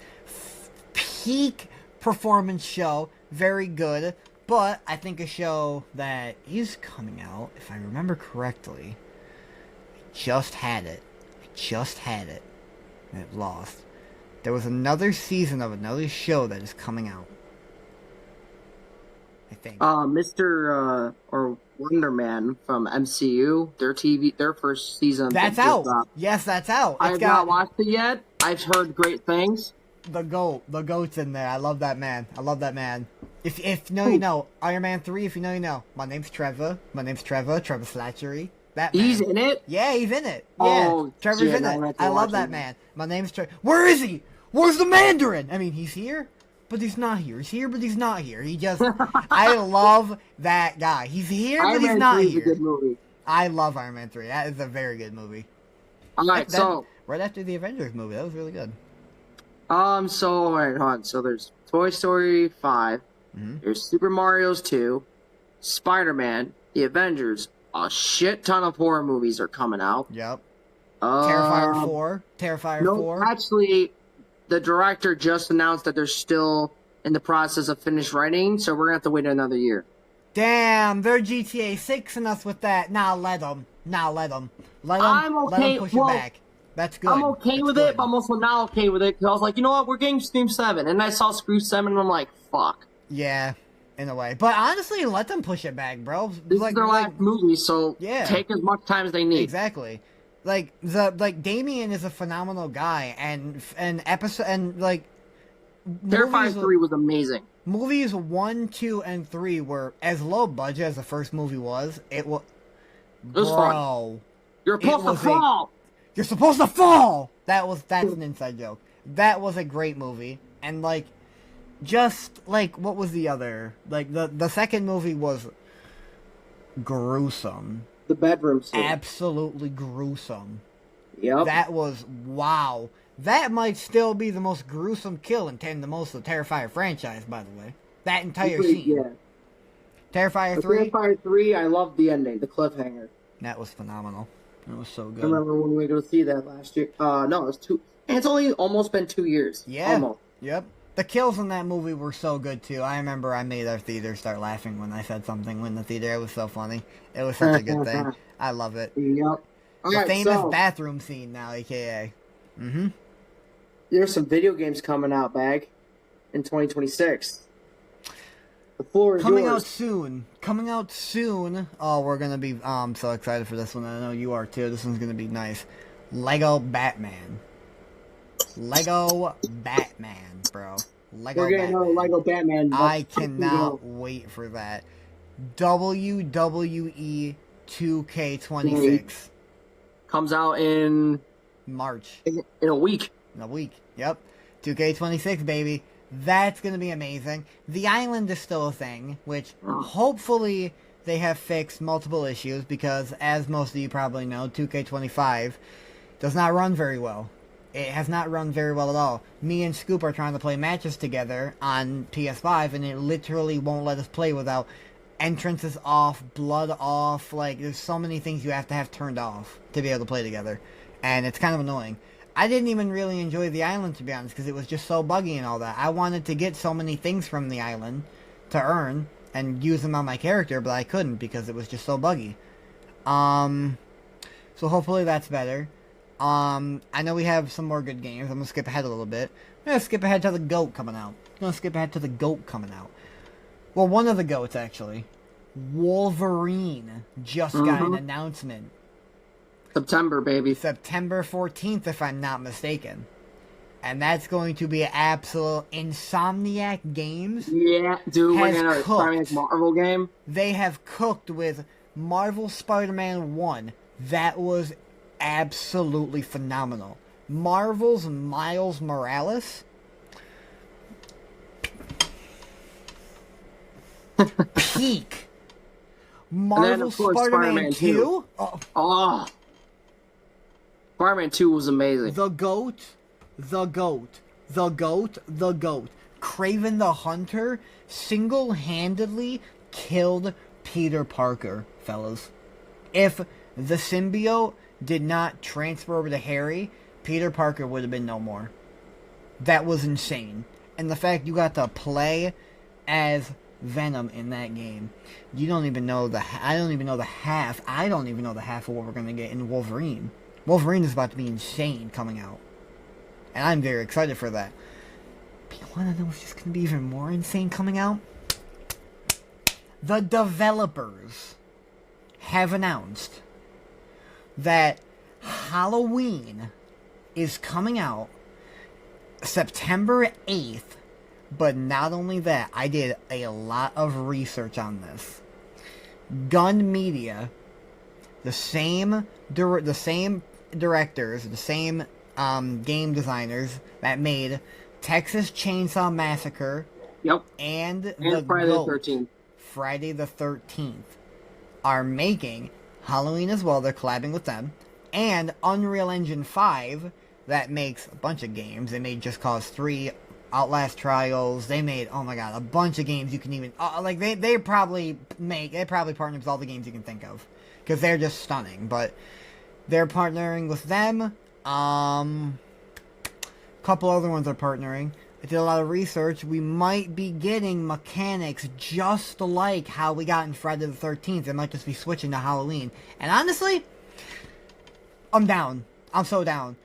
Peak performance show. Very good. But I think a show that is coming out, if I remember correctly, I just had it. And it lost. There was another season of another show that is coming out. I think. Mr. or Wonder Man from MCU, their first season. That's out. Yes, that's out. I've not watched it yet. I've heard great things. The goat's in there. I love that man. If no, you know. Iron Man 3, if you know, you know. My name's Trevor. Trevor Slattery. That man. He's in it? Yeah, he's in it. Yeah. Oh, Trevor's in it. I love that man. My name's Trevor. Where is he? Where's the Mandarin? I mean, he's here, but he's not here. He's here, but he's not here. He just... I love that guy. He's here, but he's not here. Iron Man 3 is a good movie. I love Iron Man 3. That is a very good movie. Alright, so... Right after the Avengers movie. That was really good. So, alright, hold on. So there's Toy Story 5. Mm-hmm. There's Super Mario's 2. Spider-Man. The Avengers. A shit ton of horror movies are coming out. Yep. Terrifier 4. Terrifier 4. Actually, the director just announced that they're still in the process of finished writing, so we're going to have to wait another year. Damn, they're GTA 6ing us with that. Nah, let them. Let them push it back. That's good. I'm okay with it, but I'm also not okay with it, because I was like, you know what, we're getting Scream 7, and I saw Scream 7, and I'm like, fuck. Yeah. In a way. But honestly, let them push it back, bro. This is their last movie, so take as much time as they need. Exactly. Damien is a phenomenal guy, and Terrifier 3 was amazing. Movies 1, 2, and 3 were as low budget as the first movie was. It was fun. You're supposed to fall. You're supposed to fall. That's an inside joke. That was a great movie, and what was the other? The second movie was gruesome. The bedroom scene. Absolutely gruesome. Yep. That was, wow. That might still be the most gruesome kill in the most of the Terrifier franchise, by the way. That entire scene. Yeah. Terrifier 3? Terrifier 3, I loved the ending, the cliffhanger. That was phenomenal. It was so good. I remember when we went to see that last year. No, it was 2. And it's only almost been 2 years. Yeah. Almost. Yep. The kills in that movie were so good, too. I remember I made our theater start laughing when I said something in the theater. It was so funny. It was such a good thing. I love it. Yep. The famous bathroom scene now, a.k.a. Mm-hmm. There's some video games coming out, Bag, in 2026. The floor is yours. Coming out soon. Oh, we're going to be so excited for this one. I know you are, too. This one's going to be nice. Lego Batman. Lego Batman, bro. We're getting another Lego Batman. I cannot wait for that. WWE 2K26 comes out in March. In a week. Yep. 2K26, baby. That's gonna be amazing. The island is still a thing, which hopefully they have fixed multiple issues, because as most of you probably know, 2K25 does not run very well. It has not run very well at all. Me and Scoop are trying to play matches together on PS5, and it literally won't let us play without entrances off, blood off. There's so many things you have to have turned off to be able to play together. And it's kind of annoying. I didn't even really enjoy the island, to be honest, because it was just so buggy and all that. I wanted to get so many things from the island to earn and use them on my character, but I couldn't because it was just so buggy. So hopefully that's better. I know we have some more good games. I'm going to skip ahead a little bit. I'm going to skip ahead to the GOAT coming out. Well, one of the GOATs, actually. Wolverine just got an announcement. September, baby. September 14th, if I'm not mistaken. And that's going to be absolute Insomniac Games. Yeah, dude, we're Has gonna cooked. Marvel game. They have cooked with Marvel Spider-Man 1. That was absolutely phenomenal. Marvel's Miles Morales. Peak. Marvel And then, of course, Spider-Man 2. Oh, Spider-Man 2 was amazing. The GOAT. The GOAT. The GOAT. The GOAT. Kraven the Hunter single-handedly killed Peter Parker, fellas. If the symbiote did not transfer over to Harry, Peter Parker would have been no more. That was insane. And the fact you got to play as Venom in that game. You don't even know I don't even know the half of what we're going to get in Wolverine. Wolverine is about to be insane coming out. And I'm very excited for that. But you want to know what's just going to be even more insane coming out? The developers have announced that Halloween is coming out September 8th. But not only that, I did a lot of research on this. Gun Media, the same directors, the same game designers that made Texas Chainsaw Massacre, Yep, and Friday the 13th. Friday the 13th, are making Halloween as well. They're collabing with them, and Unreal Engine 5 that makes a bunch of games. They made Just Cause 3. Outlast Trials, they made, oh my god, a bunch of games you can even, like, they probably partner with all the games you can think of, because they're just stunning, but they're partnering with them, a couple other ones are partnering. I did a lot of research. We might be getting mechanics just like how we got in Friday the 13th. It might just be switching to Halloween, and honestly, I'm down. I'm so down.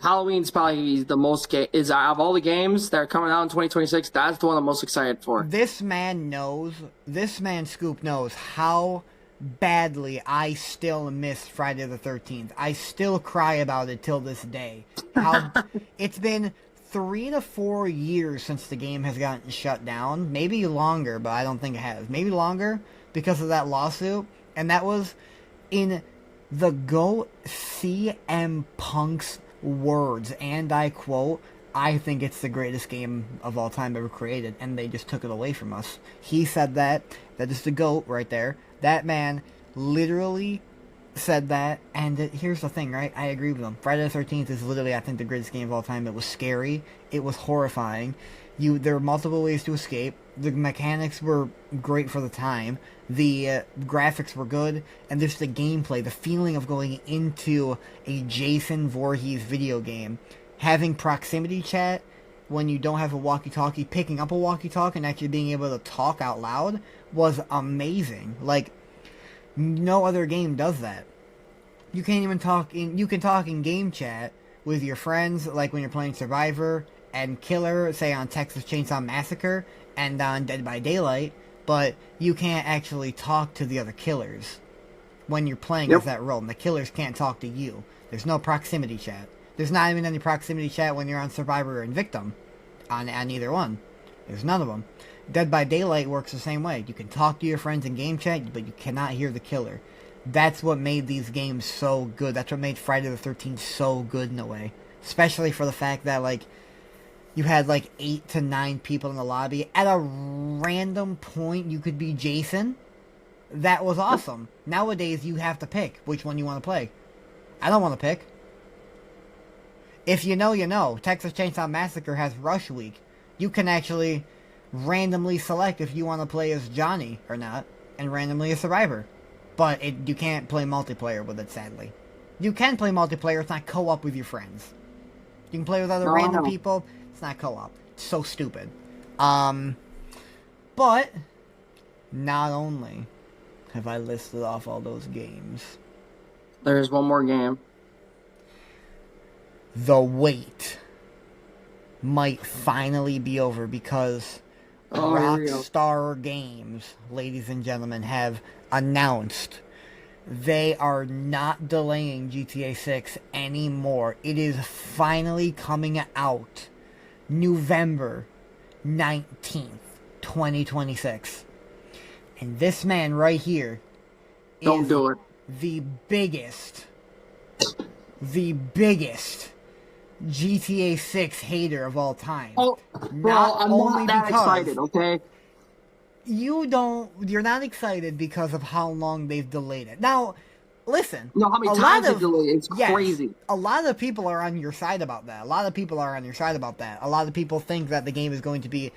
Halloween's probably the most out of all the games that are coming out in 2026. That's the one I'm most excited for. This man Scoop knows how badly I still miss Friday the 13th. I still cry about it till this day. It's been 3 to 4 years since the game has gotten shut down. Maybe longer, but I don't think it has. Maybe longer because of that lawsuit. And that was in the GOAT CM Punk's words, and I quote, "I think it's the greatest game of all time ever created," and they just took it away from us. He said that. That is the GOAT right there. That man literally said that, and here's the thing, right? I agree with him. Friday the 13th is literally, I think, the greatest game of all time. It was scary. It was horrifying. There were multiple ways to escape. The mechanics were great for the time. The graphics were good. And just the gameplay, the feeling of going into a Jason Voorhees video game. Having proximity chat when you don't have a walkie-talkie, picking up a walkie-talkie and actually being able to talk out loud was amazing. Like, no other game does that. You can't even you can talk in game chat with your friends, like when you're playing Survivor and Killer, say on Texas Chainsaw Massacre and on Dead by Daylight, but you can't actually talk to the other killers when you're playing as that role, and the killers can't talk to you. There's no proximity chat. There's not even any proximity chat when you're on Survivor and Victim, on either one. There's none of them. Dead by Daylight works the same way. You can talk to your friends in game chat, but you cannot hear the killer. That's what made these games so good. That's what made Friday the 13th so good in a way. Especially for the fact that, like, you had, like, 8 to 9 people in the lobby. At a random point, you could be Jason. That was awesome. Nowadays, you have to pick which one you want to play. I don't want to pick. If you know, you know. Texas Chainsaw Massacre has Rush Week. You can actually randomly select if you want to play as Johnny or not, and randomly a Survivor. But you can't play multiplayer with it, sadly. You can play multiplayer, it's not co-op with your friends. You can play with other random people, it's not co-op. It's so stupid. But, not only have I listed off all those games, there's one more game. The wait might finally be over because Rockstar Games, ladies and gentlemen, have announced they are not delaying GTA 6 anymore. It is finally coming out November 19th, 2026. And this man right here Don't do it. the biggest GTA 6 hater of all time. Oh, well, I'm not that excited, okay? You're not excited because of how long they've delayed it. Now, listen. No, how many times they've delayed it? It's crazy. A lot of people are on your side about that. A lot of people think that the game is going to be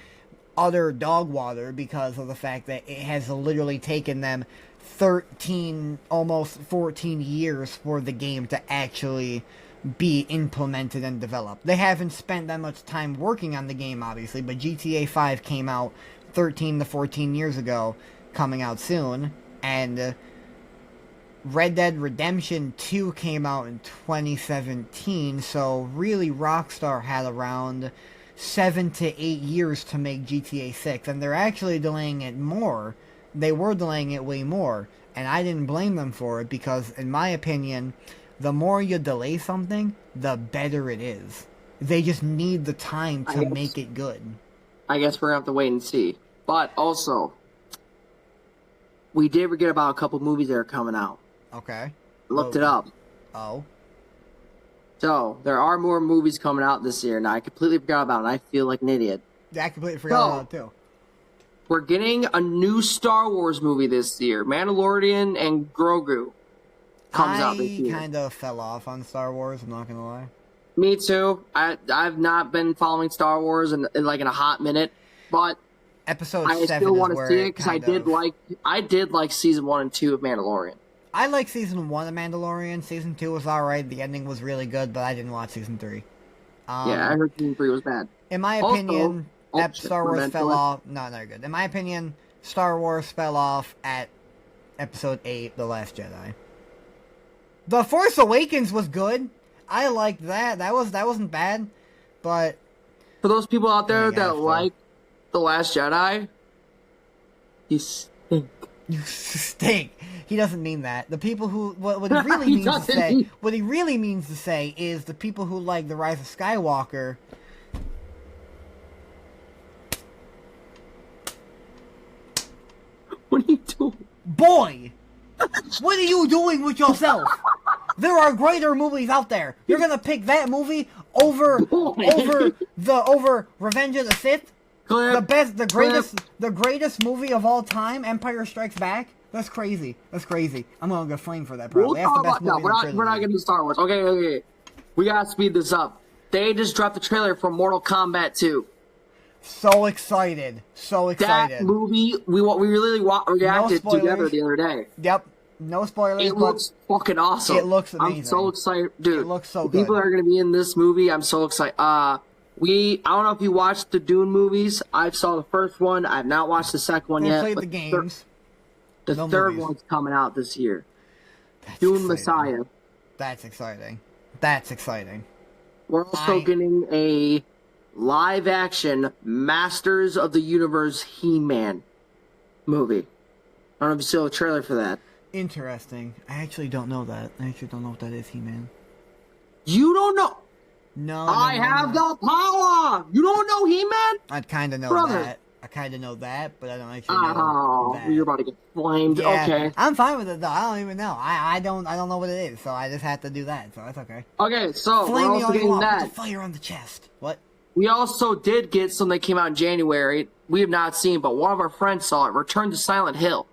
utter dog water because of the fact that it has literally taken them 13, almost 14 years for the game to actually be implemented and developed. They haven't spent that much time working on the game, obviously, but GTA 5 came out 13 to 14 years ago, coming out soon, and Red Dead Redemption 2 came out in 2017, so really Rockstar had around 7 to 8 years to make GTA 6, and they're actually delaying it more. They were delaying it way more, and I didn't blame them for it, because in my opinion, the more you delay something, the better it is. They just need the time to make it good. I guess we're going to have to wait and see. But also, we did forget about a couple movies that are coming out. Okay. Looked it up. Oh. So, there are more movies coming out this year, and I completely forgot about it, and I feel like an idiot. Yeah, I completely forgot about it, too. We're getting a new Star Wars movie this year. Mandalorian and Grogu comes out this year. I kind of fell off on Star Wars, I'm not going to lie. Me too. I've not been following Star Wars in a hot minute, but Episode I 7 still is want to where see it because I did like season 1 and 2 of Mandalorian. I like season 1 of Mandalorian. Season 2 was alright. The ending was really good, but I didn't watch season 3. Yeah, I heard season 3 was bad. In my opinion, Star Wars fell off. No, they're good. In my opinion, Star Wars fell off at episode 8, The Last Jedi. The Force Awakens was good. I liked that. That wasn't bad, but for those people out there that like The Last Jedi, you stink. You stink. He doesn't mean that. The people who what he really means to say is the people who like The Rise of Skywalker. What are you doing? Boy! What are you doing with yourself? There are greater movies out there. You're gonna pick that movie over Revenge of the Sith? The greatest movie of all time, Empire Strikes Back? That's crazy. I'm gonna get flamed for that, probably. That's the best movie. We're not getting to Star Wars. Okay. We gotta speed this up. They just dropped the trailer for Mortal Kombat 2. So excited. That movie, we really reacted together the other day. Yep. No spoilers. It looks fucking awesome. It looks amazing. I'm so excited. Dude, it looks so good. People are going to be in this movie. I'm so excited. I don't know if you watched the Dune movies. I saw the first one. I've not watched the second one yet. I played the games. The third one's coming out this year. Dune Messiah. That's exciting. We're also getting a live-action Masters of the Universe He-Man movie. I don't know if you saw the trailer for that. Interesting. I actually don't know that. I actually don't know what that is, He-Man. You don't know? No. I have the power! You don't know He-Man? I kind of know that. But I don't actually know that. You're about to get flamed. Yeah, okay. I'm fine with it, though. I don't even know. I don't know what it is, so I just have to do that, so that's okay. Okay, so Flame we're also getting that. Put the fire on the chest. What? We also did get something that came out in January. We have not seen, but one of our friends saw it. Return to Silent Hill.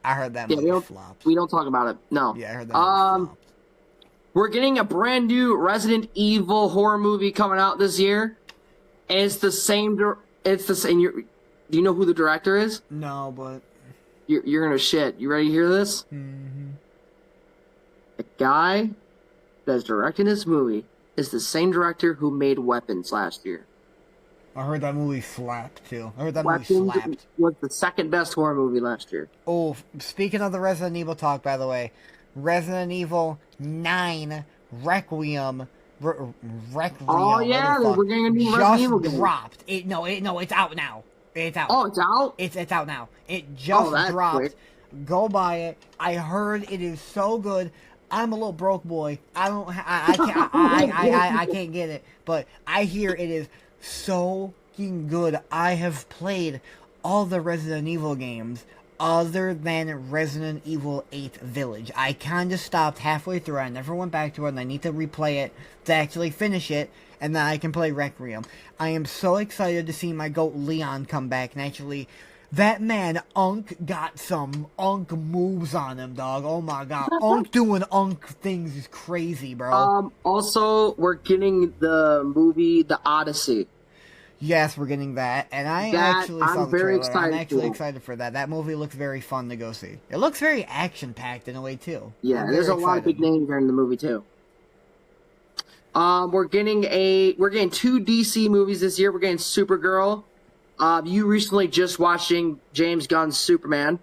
I heard that movie flopped. We don't talk about it. No. Yeah, I heard that movie flopped. We're getting a brand new Resident Evil horror movie coming out this year. And it's the same. Do you know who the director is? No, but you're gonna shit. You ready to hear this? Mm-hmm. The guy that's directing this movie is the same director who made Weapons last year. I heard that movie slapped, too. Weapons was the second best horror movie last year. Oh, speaking of the Resident Evil talk, by the way, Resident Evil 9 Requiem. Requiem. Oh, yeah, we're getting a new Resident Evil game. Dropped. It's out now. It's out. Oh, it's out? It's out now. It just dropped. Quick. Go buy it. I heard it is so good. I'm a little broke boy. I can't get it, but I hear it is so fucking good. I have played all the Resident Evil games other than Resident Evil 8 Village. I kind of stopped halfway through. I never went back to it, and I need to replay it to actually finish it, and then I can play Requiem. I am so excited to see my goat Leon come back and actually... That man, Unk, got some Unk moves on him, dog. Oh my god. Unk doing Unk things is crazy, bro. Also, we're getting the movie The Odyssey. Yes, we're getting that. And I actually saw the trailer. I'm actually excited for that. That movie looks very fun to go see. It looks very action-packed in a way, too. Yeah, there's a lot of big names there in the movie, too. We're getting 2 DC movies this year. We're getting Supergirl. You recently just watching James Gunn's Superman.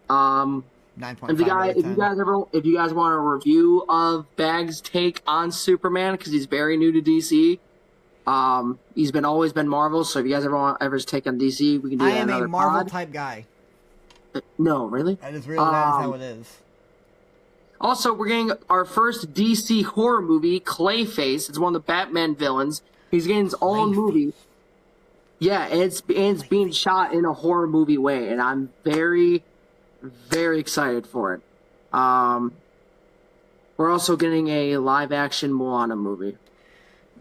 9.5 if you guys want a review of Bag's take on Superman, because he's very new to DC. He's always been Marvel, so if you guys ever want his take on DC, we can do that. I am a Marvel type guy. No, really? That is really that is how it is. Also, we're getting our first DC horror movie, Clayface. It's one of the Batman villains. He's getting his own movie. Yeah, and it's being shot in a horror movie way, and I'm very, very excited for it. We're also getting a live-action Moana movie.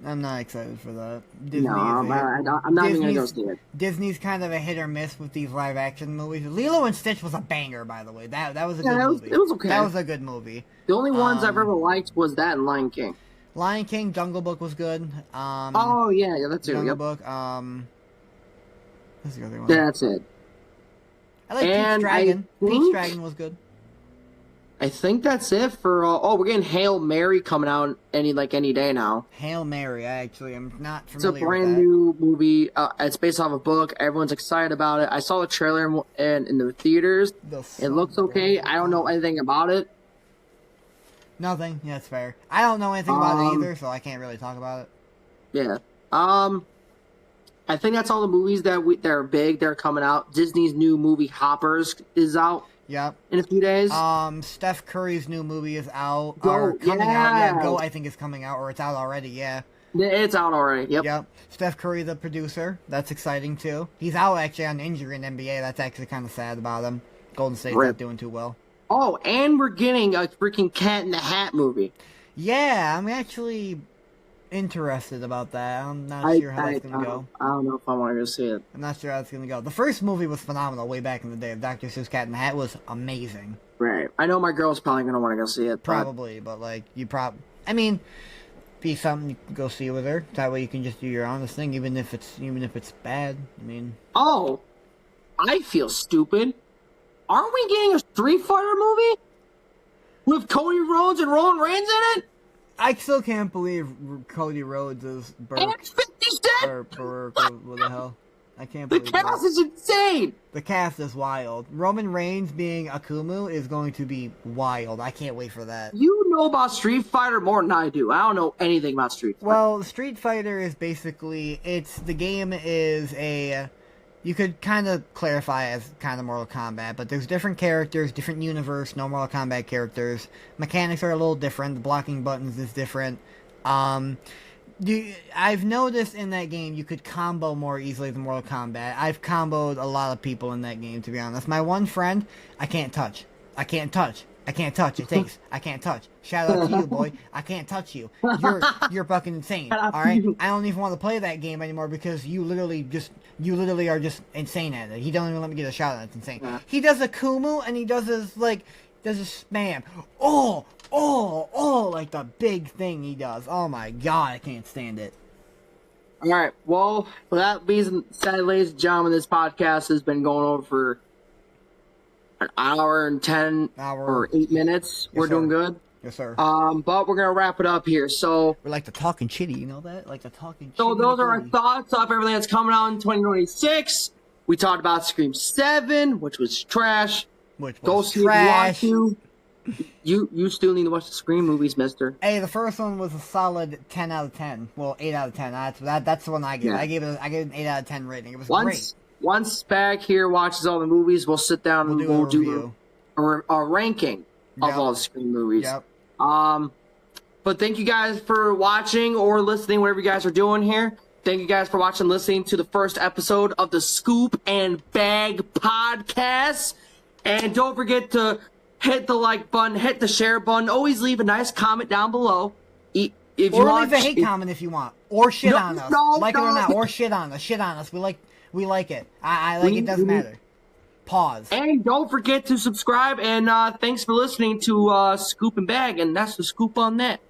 I'm not excited for that. I'm not even going to go see it. Disney's kind of a hit or miss with these live-action movies. Lilo and Stitch was a banger, by the way. That was a good movie. It was okay. That was a good movie. The only ones I've ever liked was that and Lion King. Lion King, Jungle Book was good. Yeah, that's it. Jungle Book. What's the other one? That's it. I like Pete's Dragon. Pete's Dragon was good. I think that's it for... we're getting Hail Mary coming out any day now. Hail Mary, I am not familiar with that. It's a brand new movie. It's based off a book. Everyone's excited about it. I saw the trailer in the theaters. It looks okay. I don't know anything about it. Nothing. Yeah, that's fair. I don't know anything about it either, so I can't really talk about it. Yeah. I think that's all the movies that are big. They're coming out. Disney's new movie Hoppers is out. Yep. In a few days. Steph Curry's new movie is out. Go, coming out. Yeah, Go I think is coming out, or it's out already, yeah. It's out already, yep. Steph Curry, the producer. That's exciting, too. He's out, actually, on injury in NBA. That's actually kind of sad about him. Golden State's not doing too well. Oh, and we're getting a freaking Cat in the Hat movie. Yeah, I'm actually interested about that. I'm not sure how that's going to go. I don't know if I want to go see it. I'm not sure how it's going to go. The first movie was phenomenal way back in the day. Dr. Seuss Cat in the Hat was amazing. Right. I know my girl's probably going to want to go see it. Probably, but like, be something you can go see with her. That way you can just do your honest thing, even if it's bad. Oh, I feel stupid. Aren't we getting a Street Fighter movie? With Cody Rhodes and Roman Reigns in it? I still can't believe Cody Rhodes is Burke. And 50 Cent? What the hell? I can't believe the cast is insane! The cast is wild. Roman Reigns being Akumu is going to be wild. I can't wait for that. You know about Street Fighter more than I do. I don't know anything about Street Fighter. Well, Street Fighter is basically, the game is you could kind of clarify as kind of Mortal Kombat, but there's different characters, different universe, no Mortal Kombat characters. Mechanics are a little different. The blocking buttons is different. I've noticed in that game you could combo more easily than Mortal Kombat. I've comboed a lot of people in that game, to be honest. My one friend, I can't touch. It takes. I can't touch. Shout out to you, boy. I can't touch you. You're fucking insane. All right. I don't even want to play that game anymore because you literally are just insane at it. He don't even let me get a shot at it. It's insane. Yeah. He does a Kumu and he does his spam. Like the big thing he does. Oh my god, I can't stand it. All right. Well, with that being said, ladies and gentlemen, this podcast has been going over for an hour and 8 minutes. Yes, we're doing good. Yes, sir. But we're gonna wrap it up here. So we're like the talking chitty, you know that? Like the talking. So those are our thoughts of everything that's coming out in 2026. We talked about Scream 7, which was trash. Go see trash. If you want to. You still need to watch the Scream movies, mister. Hey, the first one was a solid 10 out of 10. Well, 8 out of 10. That's the one I gave. Yeah. I gave it an 8 out of 10 rating. It was great. Once Spag here watches all the movies, we'll sit down and we'll do a ranking of all the Scream movies. Yep. But thank you guys for watching or listening, whatever you guys are doing here. Thank you guys for watching and listening to the first episode of the Scoop and Bag podcast. And don't forget to hit the like button, hit the share button. Always leave a nice comment down below. If you want, leave a hate comment if you want, or shit on us, like it or not, or shit on us. Shit on us. We like it. I like it. Doesn't matter. Pause. And don't forget to subscribe. And thanks for listening to Scoop and Bag. And that's the scoop on that.